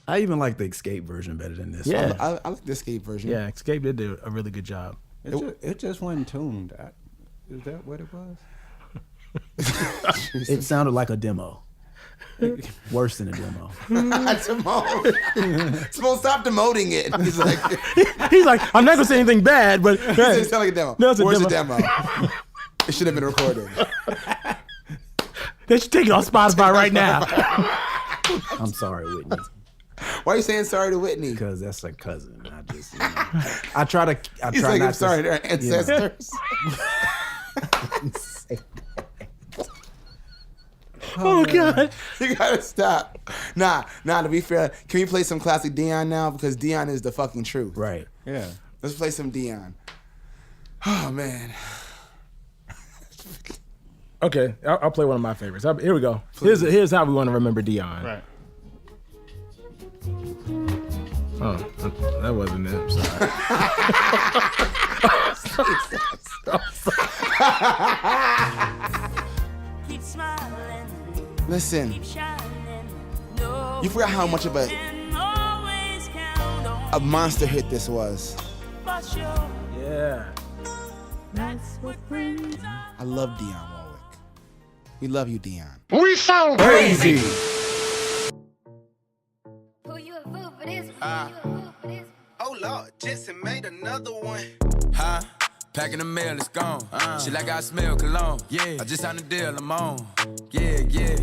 I even like the Escape version better than this. Yeah. I like the Escape version. Yeah, Escape did do a really good job. It just wasn't tuned. Is that what it was? It sounded like a demo. Worse than a demo. Timone, stop demoting it. He's like, I'm not gonna say anything bad, but it sounds like a demo. No, it's a Where's demo. the demo? It should have been recorded. They should take it off Spotify right now. I'm sorry, Whitney. Why are you saying sorry to Whitney? Because that's a cousin. I just, I try to. He's like, I'm sorry, they're ancestors. Oh God! You gotta stop. Nah. To be fair, can we play some classic Dionne now? Because Dionne is the fucking truth. Right. Yeah. Let's play some Dionne. Oh man. Okay, I'll play one of my favorites. Here we go. Here's how we want to remember Dionne. Right. Oh, that wasn't it. I'm sorry. Listen, you forgot how much of a monster hit this was. Yeah. I love Dionne Warwick. We love you, Dionne. We sound crazy. Oh Lord, Jesse made another one. Huh? Packing the mail, it's gone. Shit like I smell cologne. Yeah. I just signed a deal, I'm on. Yeah.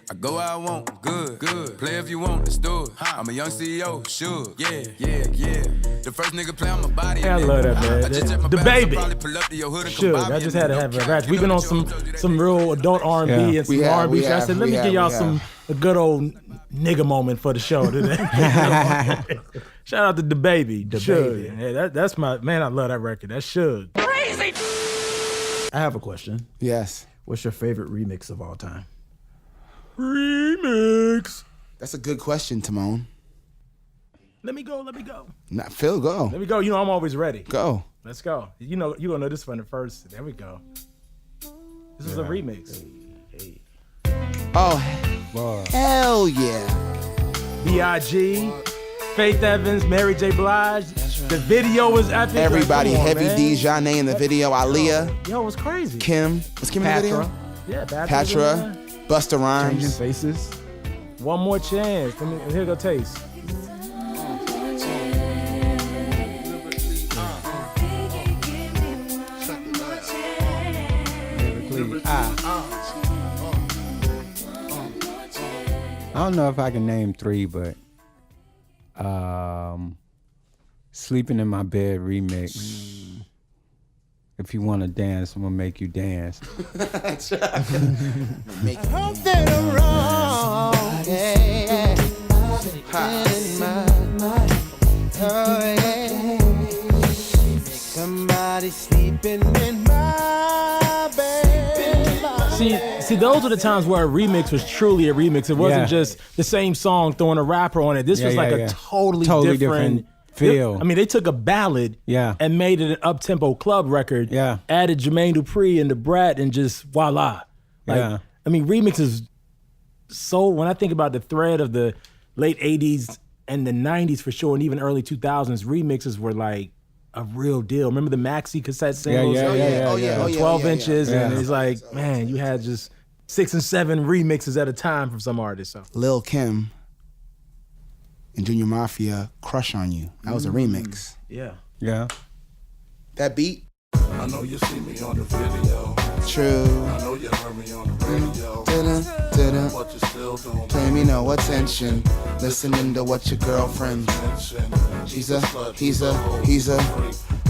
I go where I want, good. Play if you want, let's do it. I'm a young CEO, sure. Yeah. The first nigga play on my body. I love that, man. The baby. Sure, I just had to have a ratchet. We've been on some real adult R&B and some R&B. I said, let me give y'all a good old nigga moment for the show today. Shout out to the baby. Baby. Yeah, that's my man. I love that record. That's Suge. Crazy. I have a question. Yes. What's your favorite remix of all time? Remix. That's a good question, Timone. Let me go. Nah, Phil, go. Let me go. You know I'm always ready. Go. Let's go. You know you're gonna know this one the first. There we go. This is a remix. Oh, hell yeah. B.I.G., Faith Evans, Mary J. Blige. The video was epic. Everybody, like, Heavy man. D, Janae in the video, Aaliyah. Yo, it was crazy. Kim. Was Kim in the video? Yeah, Patra. Busta Rhymes. Changing Faces. One More Chance. Here go Taste. I don't know if I can name three, but Sleeping in My Bed remix. If you want to dance, I'm gonna make you dance. I hope that I'm wrong. Yeah. Somebody sleeping in my bed. See, those are the times where a remix was truly a remix. It wasn't just the same song throwing a rapper on it. This was like a totally different feel. I mean, they took a ballad and made it an up-tempo club record, added Jermaine Dupri and the Brat, and just voila. I mean, remixes, so when I think about the thread of the late 80s and the 90s for sure, and even early 2000s, remixes were like a real deal. Remember the maxi cassette singles? 12 inches, and it's like, man, you had just 6 and 7 remixes at a time from some artists. So. Lil Kim. and Junior Mafia, Crush on You. That was a remix. Yeah. Yeah. That beat. I know you see me on the video. True. I know you heard me on the radio. Didn't. But you still don't pay me no attention. Listening to what your girlfriend. He's a.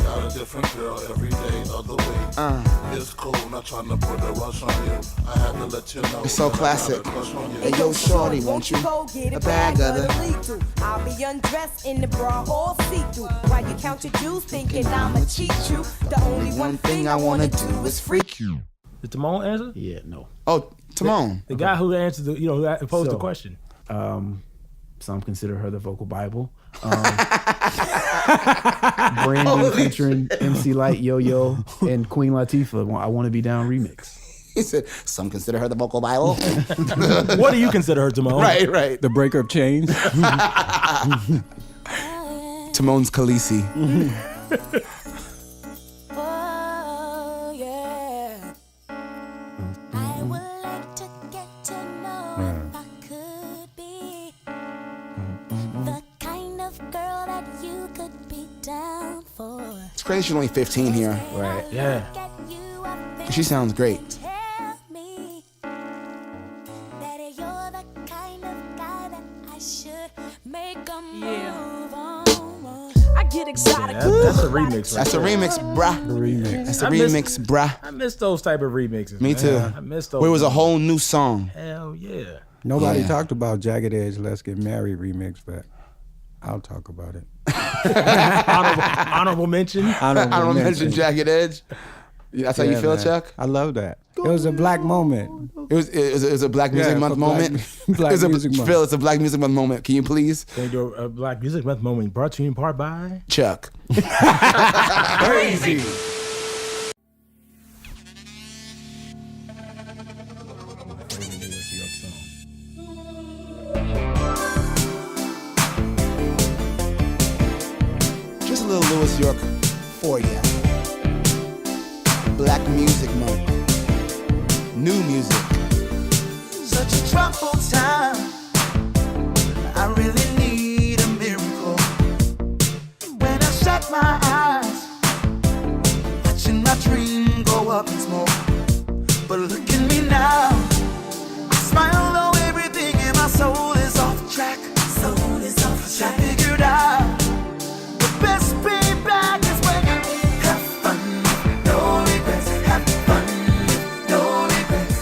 Got a different girl every day of the week. It's cool, not trying to put a rush on you. I had to let you know. It's so classic. Hey yo, shorty, won't you? A bag of the. I'll be undressed in the bra all see-through. While you count your jewels, thinking I'ma cheat you. The only one thing I wanna do is freak you. Did Tamone answer? Yeah, no. Oh, Tamone. The guy who answered the, who posed the question. Some consider her the vocal Bible. Brandon featuring MC Light, Yo-Yo, and Queen Latifah. I Want to Be Down remix. He said, some consider her the vocal Bible. What do you consider her, Tamone? Right. The breaker of chains. Tamone's Khaleesi. Oh, yeah. I would like to get to know if I could be the kind of girl that you could be down for. It's crazy she's only 15 here. Right. Yeah. She sounds great. Tell me that you're the kind of guy that I should make a move on. I get excited. That's a remix. That's a remix, bruh. That's a remix, bruh. I miss those type of remixes. Me too. I miss those. Where it was a whole new song. Hell yeah. Nobody talked about Jagged Edge Let's Get Married remix, but I'll talk about it. Honorable mention. Honorable mention Jagged Edge. That's how you feel, man. Chuck? I love that. It was a black moment. It was a Black Music Month moment. Black Music Month. Phil, it's a Black Music Month moment. Can you please? Can you do a Black Music Month moment brought to you in part by Chuck. Crazy. Just a little Louis York for you. Black Music Month. New music. Such a troubled time. I really need a miracle. When I shut my eyes, watching my dream go up in smoke. But look at me now. I smile though everything in my soul is off track. Soul is off track. I figured out the best payback is when you have fun. No regrets. Have fun. No regrets.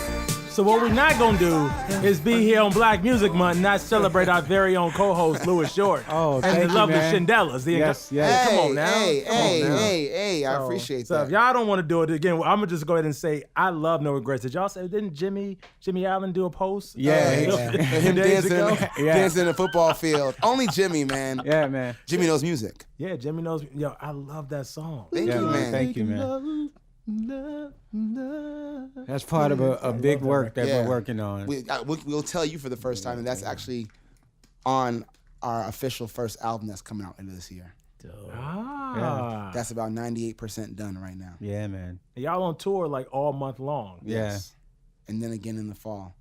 So what we're not gonna do is be here on Black Music Month and not celebrate our very own co-host Louis Short and the lovely Shindellas. Yes. Come on now. Hey, I appreciate that. If y'all don't want to do it again, I'm gonna just go ahead and say I love No Regrets. Did y'all say didn't Jimmy Allen do a post? Him dancing in a football field. Only Jimmy, man. Yeah, man. Jimmy knows music. Yeah, Jimmy knows. Yo, I love that song. Thank you, man. Thank you, man. That's part of a big work that we're working on. We'll tell you for the first time, and that's actually on our official first album that's coming out into this year. That's about 98% done right now. Yeah, man. Y'all on tour like all month long. Yes. And then again in the fall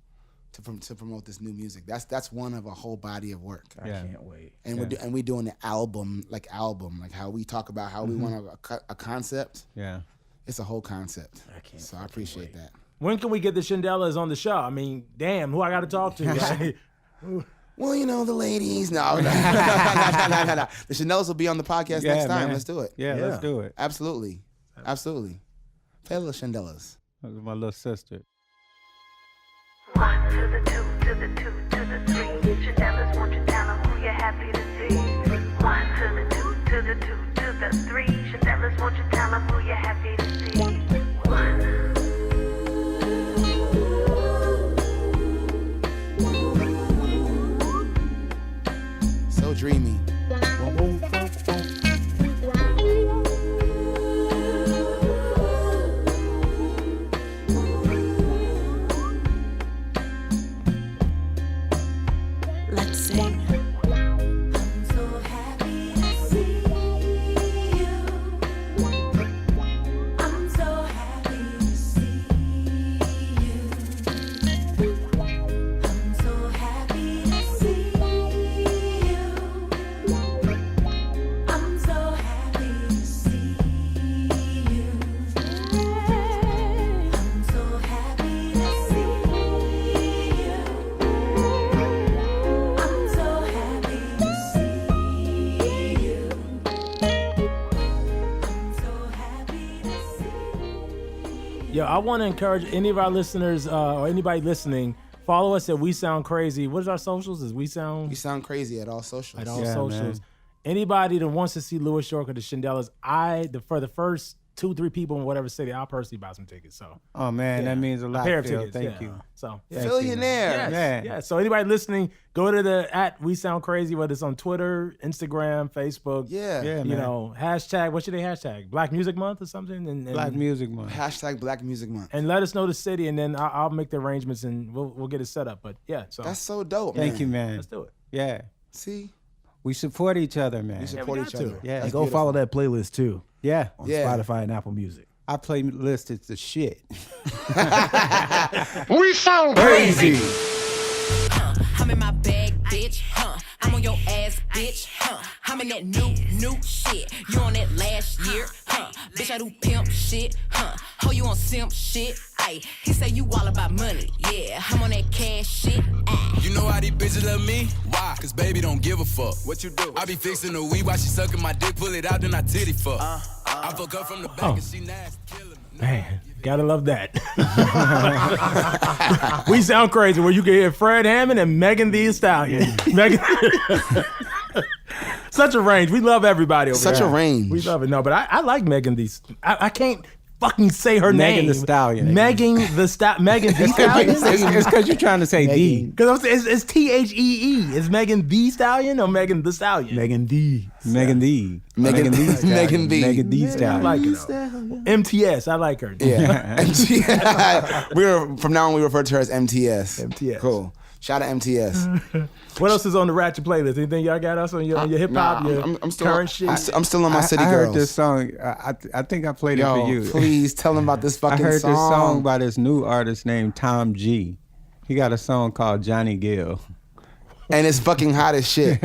to promote this new music. That's one of a whole body of work. I can't wait. And we're doing the album like how we talk about how we want a concept. Yeah. It's a whole concept. So I appreciate that. When can we get the Shindellas on the show? I mean, damn, who I got to talk to? Right? Well, the ladies. No. The Shindellas will be on the podcast next time. Man. Let's do it. Yeah, let's do it. Absolutely. Play a little Shindellas. That was my little sister. 1 to the 2 to the 2 to the 3. Shindellas, won't you tell them who you're happy to see? 1 to the 2 to the 2 to the 3. Shindellas, won't you tell them who you're happy to see? 1. So dreamy. Let's sing. I'm so happy to see you. Yo, I want to encourage any of our listeners or anybody listening, follow us at We Sound Crazy. What is our socials? We Sound Crazy at all socials. At all socials. Man. Anybody that wants to see Louis York or the Shindellas, for the first 2-3 people in whatever city, I'll personally buy some tickets. So. Oh man, that means a lot. A pair of Phil. tickets. Thank you. So Billionaire. Yeah. So anybody listening, go to at We Sound Crazy, whether it's on Twitter, Instagram, Facebook. Yeah. You know, hashtag. What should they hashtag? Black Music Month or something. And Black Music Month. Hashtag Black Music Month. And let us know the city, and then I'll make the arrangements, and we'll get it set up. But yeah, so that's so dope. Thank you, man. Let's do it. Yeah. See. We support each other, man. We support each other. Yeah. And go follow that playlist too. Yeah. On Spotify and Apple Music. Our playlist is the shit. We sound crazy. I'm in my bag, bitch. I'm on your ass, bitch. I'm in that new shit. You on that last year? Bitch, I do pimp shit. Oh, you on simp shit? Ay, he say you all about money. Yeah, I'm on that cash shit. You know how these bitches love me? Why? Cause baby don't give a fuck. What you do? I be fixing the weed while she sucking my dick, pull it out, then I titty fuck. I fuck her from the back and she nasty. Man, gotta love that. We Sound Crazy, where you can hear Fred Hammond and Megan Thee Stallion. Such a range. We love everybody over there. Such a range. We love it. No, but I like Megan Thee. I can't fucking say her name. Megan Thee Stallion. Megan Thee Stallion. It's because you're trying to say D. Because it's Thee. Is Megan Thee Stallion or Megan the Stallion? Megan D. Megan D. Megan D. Megan D. Stallion. I like her. MTS. I like her. Yeah. MTS. From now on we refer to her as MTS. MTS. Cool. Shout out MTS. What else is on the Ratchet playlist? Anything y'all got us on your hip hop, I'm still current shit? I'm still on my City I Girls. heard this song. I think I played it for you. Please tell them about this fucking song. I heard this song by this new artist named Tom G. He got a song called Johnny Gill. And it's fucking hot as shit.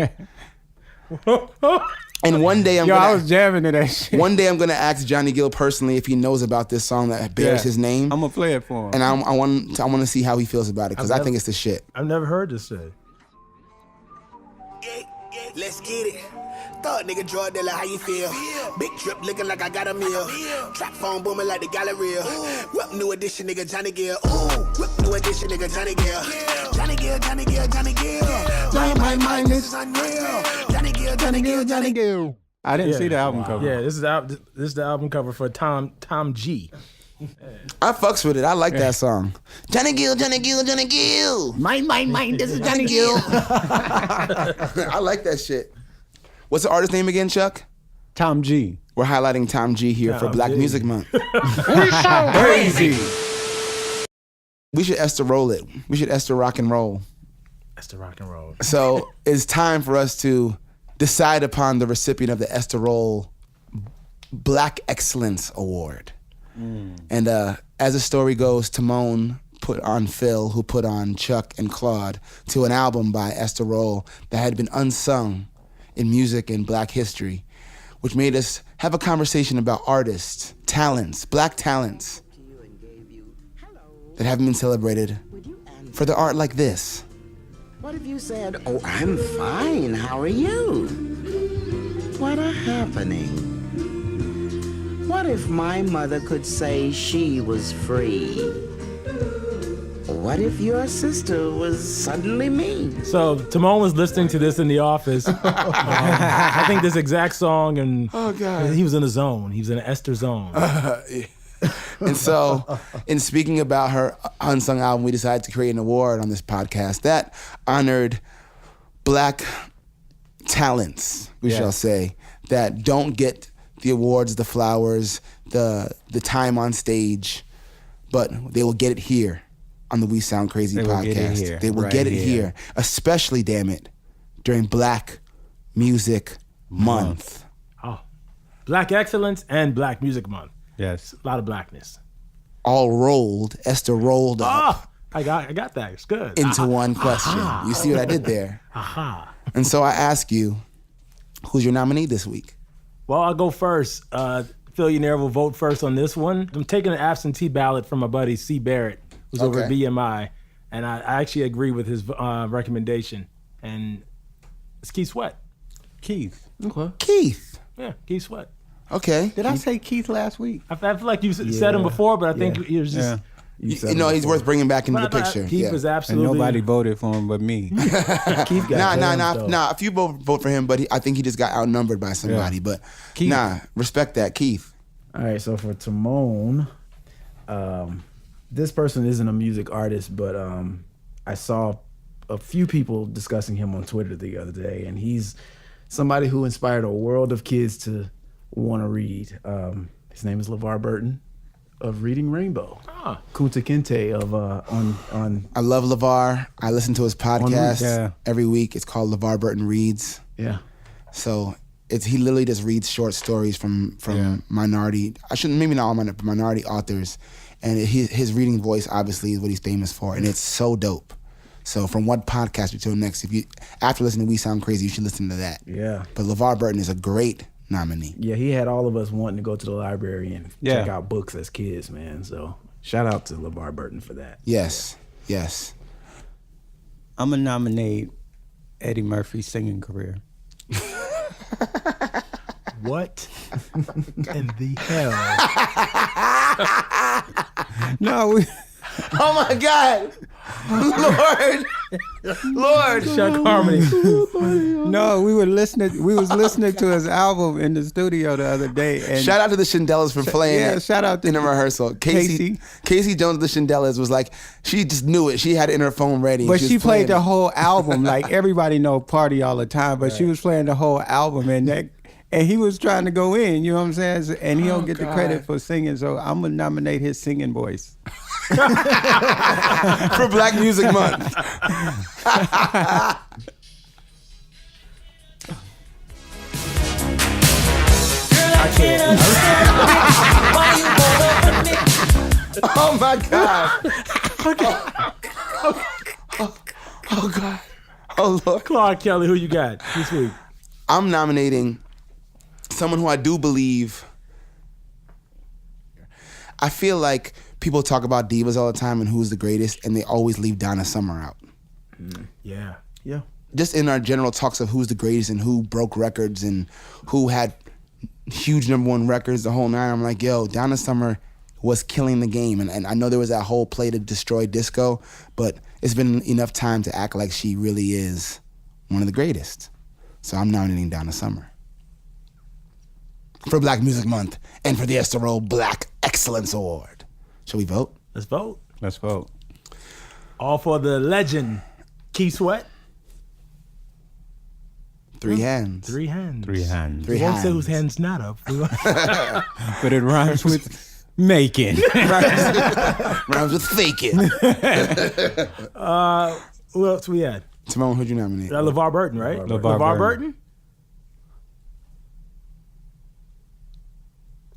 And one day I was jamming to that shit. One day I'm gonna ask Johnny Gill personally if he knows about this song that bears his name. I'm gonna play it for him. And I want to see how he feels about it because I think it's the shit. I've never heard this shit. Let's get it. Thought nigga drug dealer, how you feel? Big drip looking like I got a meal. Trap phone booming like the Galleria. Whip new edition, nigga Johnny Gill. Ooh, whip new edition, nigga Johnny Gill. Johnny Gill, Johnny Gill, Johnny Gill. My mind, this is unreal. Johnny Gill, Johnny Gill, Johnny Gill. I didn't see the album cover. Yeah, this is the album cover for Tom G. I fucks with it. I like that song. Johnny Gill, Johnny Gill, Johnny Gill. Mine, this is Johnny Gill. I like that shit. What's the artist name again, Chuck? Tom G. We're highlighting Tom G here for Black Music Month. We sound crazy. We should Esther roll it. We should Esther rock and roll. Esther rock and roll. So it's time for us to decide upon the recipient of the Esther Roll Black Excellence Award. And as the story goes, Tamone put on Phil, who put on Chuck and Claude, to an album by Esther Roll that had been unsung in music and Black history, which made us have a conversation about artists, talents, Black talents that haven't been celebrated for their art like this. What if you said, "Oh, I'm fine, how are you? What a happening. What if my mother could say she was free? What if your sister was suddenly me?" So Tamone was listening to this in the office. I think this exact song, and he was in a zone. He was in an Esther zone. And so, in speaking about her unsung album, we decided to create an award on this podcast that honored Black talents, we shall say, that don't get the awards, the flowers, the time on stage, but they will get it here on the We Sound Crazy podcast. They will get it here, especially, damn it, during Black Music Month. Oh, Black Excellence and Black Music Month. Yes. A lot of blackness. All rolled, Esther rolled up. Oh, I got that. It's good. Into one question. You see what I did there? And so I ask you, who's your nominee this week? Well, I'll go first. Phillionaire will vote first on this one. I'm taking an absentee ballot from my buddy C. Barrett, who's over at BMI, and I actually agree with his recommendation. And it's Keith Sweat. Keith. Okay. Keith. Yeah, Keith Sweat. Okay. Did I say Keith last week? I feel like you said him before, but I think it was just... he's worth bringing back into the picture. Keith was absolutely... And nobody voted for him but me. Keith got Nah, a few vote for him, but I think he just got outnumbered by somebody. But Keith. Respect that, Keith. All right, so for Tamone, this person isn't a music artist, but I saw a few people discussing him on Twitter the other day, and he's somebody who inspired a world of kids to want to read. His name is LeVar Burton of Reading Rainbow. Kunta Kinte of on. I love LeVar. I listen to his podcast every week. It's called LeVar Burton Reads. Yeah. So he literally just reads short stories from minority. Maybe not all minority authors, and his reading voice obviously is what he's famous for, and it's so dope. So from one podcast until next, after listening to We Sound Crazy, you should listen to that. Yeah. But LeVar Burton is a great nominee. Yeah, he had all of us wanting to go to the library and check out books as kids, man. So shout out to LeVar Burton for that. Yes. I'm gonna nominate Eddie Murphy's singing career. What in the hell? No. Oh my God. Lord. Chuck Harmony. No, we was listening to his album in the studio the other day. And shout out to the Shindellas for playing it. Shout out to in the rehearsal. Casey Jones of the Shindellas was like, she just knew it. She had it in her phone ready. But she played the whole album. Like everybody know Party All the Time, but she was playing the whole album, and he was trying to go in, you know what I'm saying? And he don't get the credit for singing, so I'm gonna nominate his singing voice. For Black Music Month. Oh my God. Oh God. Oh Lord. Claude Kelly, who you got this week? I'm nominating someone who I do believe. I feel like people talk about divas all the time and who's the greatest, and they always leave Donna Summer out. Yeah. Just in our general talks of who's the greatest and who broke records and who had huge #1 records, the whole nine, I'm like, yo, Donna Summer was killing the game. And I know there was that whole play to destroy disco, but it's been enough time to act like she really is one of the greatest. So I'm nominating Donna Summer for Black Music Month and for the Esther Rolle Black Excellence Award. Shall we vote? Let's vote. Let's vote. All for the legend, Keith Sweat. 3 hands. 3 hands. 3 hands. We won't say whose hand's not up. But it rhymes with making. Rhymes with faking. Who else we had? Tamone, who'd you nominate? LeVar Burton, right? LeVar Burton?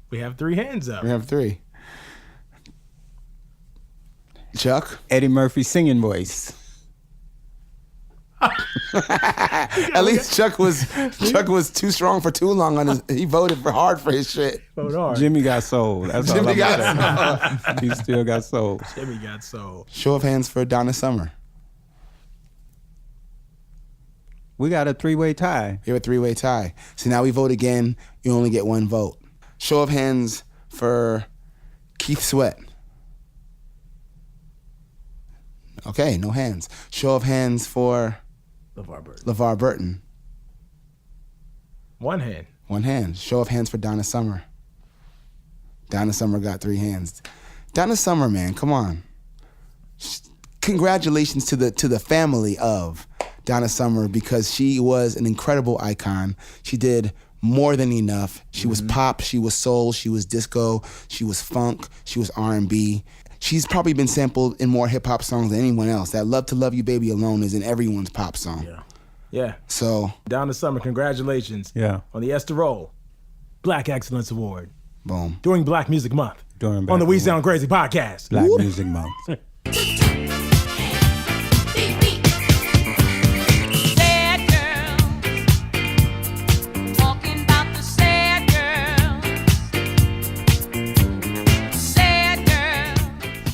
We have 3 hands up. We have 3. Chuck? Eddie Murphy's singing voice. At least Chuck was too strong for too long on his. He voted hard for his shit. Vote hard. Jimmy got sold. That's Jimmy all I'm saying. He still got sold. Jimmy got sold. Show of hands for Donna Summer. We got a 3-way tie. You're a 3-way tie. So now we vote again. You only get 1 vote. Show of hands for Keith Sweat. Okay, no hands. Show of hands for LeVar Burton. 1 hand. 1 hand. Show of hands for Donna Summer. Donna Summer got 3 hands. Donna Summer, man, come on. Congratulations to the family of Donna Summer, because she was an incredible icon. She did more than enough. She was pop, she was soul, she was disco, she was funk, she was R&B. She's probably been sampled in more hip-hop songs than anyone else. That Love to Love You Baby alone is in everyone's pop song. Yeah. So Donna Summer, congratulations. Yeah. On the Esther Rolle Black Excellence Award. Boom. During Black Music Month. On the We Sound Crazy podcast. Black Music Month.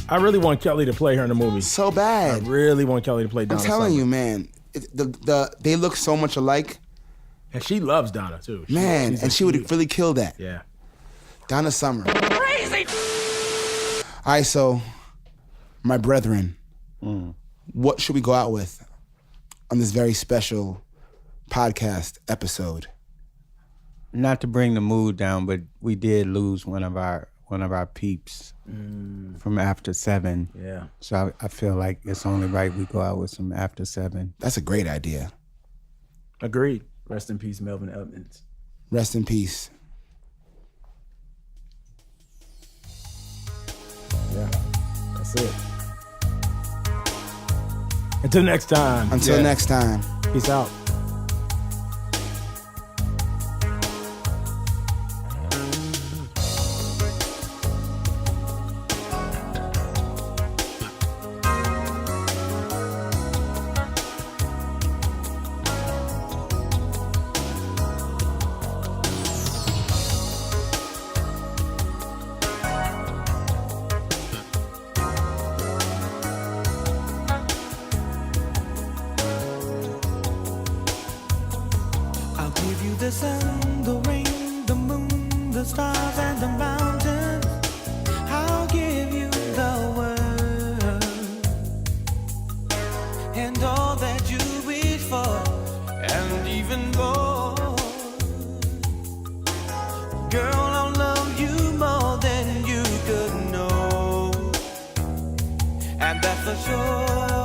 I really want Kelly to play her in the movie. So bad. I really want Kelly to play Donna I'm telling Summer. you, man. They look so much alike. And she loves Donna too. Man, and she would really kill that. Yeah. Donna Summer. Crazy. All right, so my brethren, what should we go out with on this very special podcast episode? Not to bring the mood down, but we did lose one of our peeps from After 7. Yeah. So I feel like it's only right we go out with some After 7. That's a great idea. Agreed. Rest in peace, Melvin Evans. Rest in peace. Yeah, that's it. Until next time. Until next time. Peace out. The sun, the rain, the moon, the stars, and the mountains. I'll give you the world and all that you wish for, and even more. Girl, I'll love you more than you could know, and that's for sure.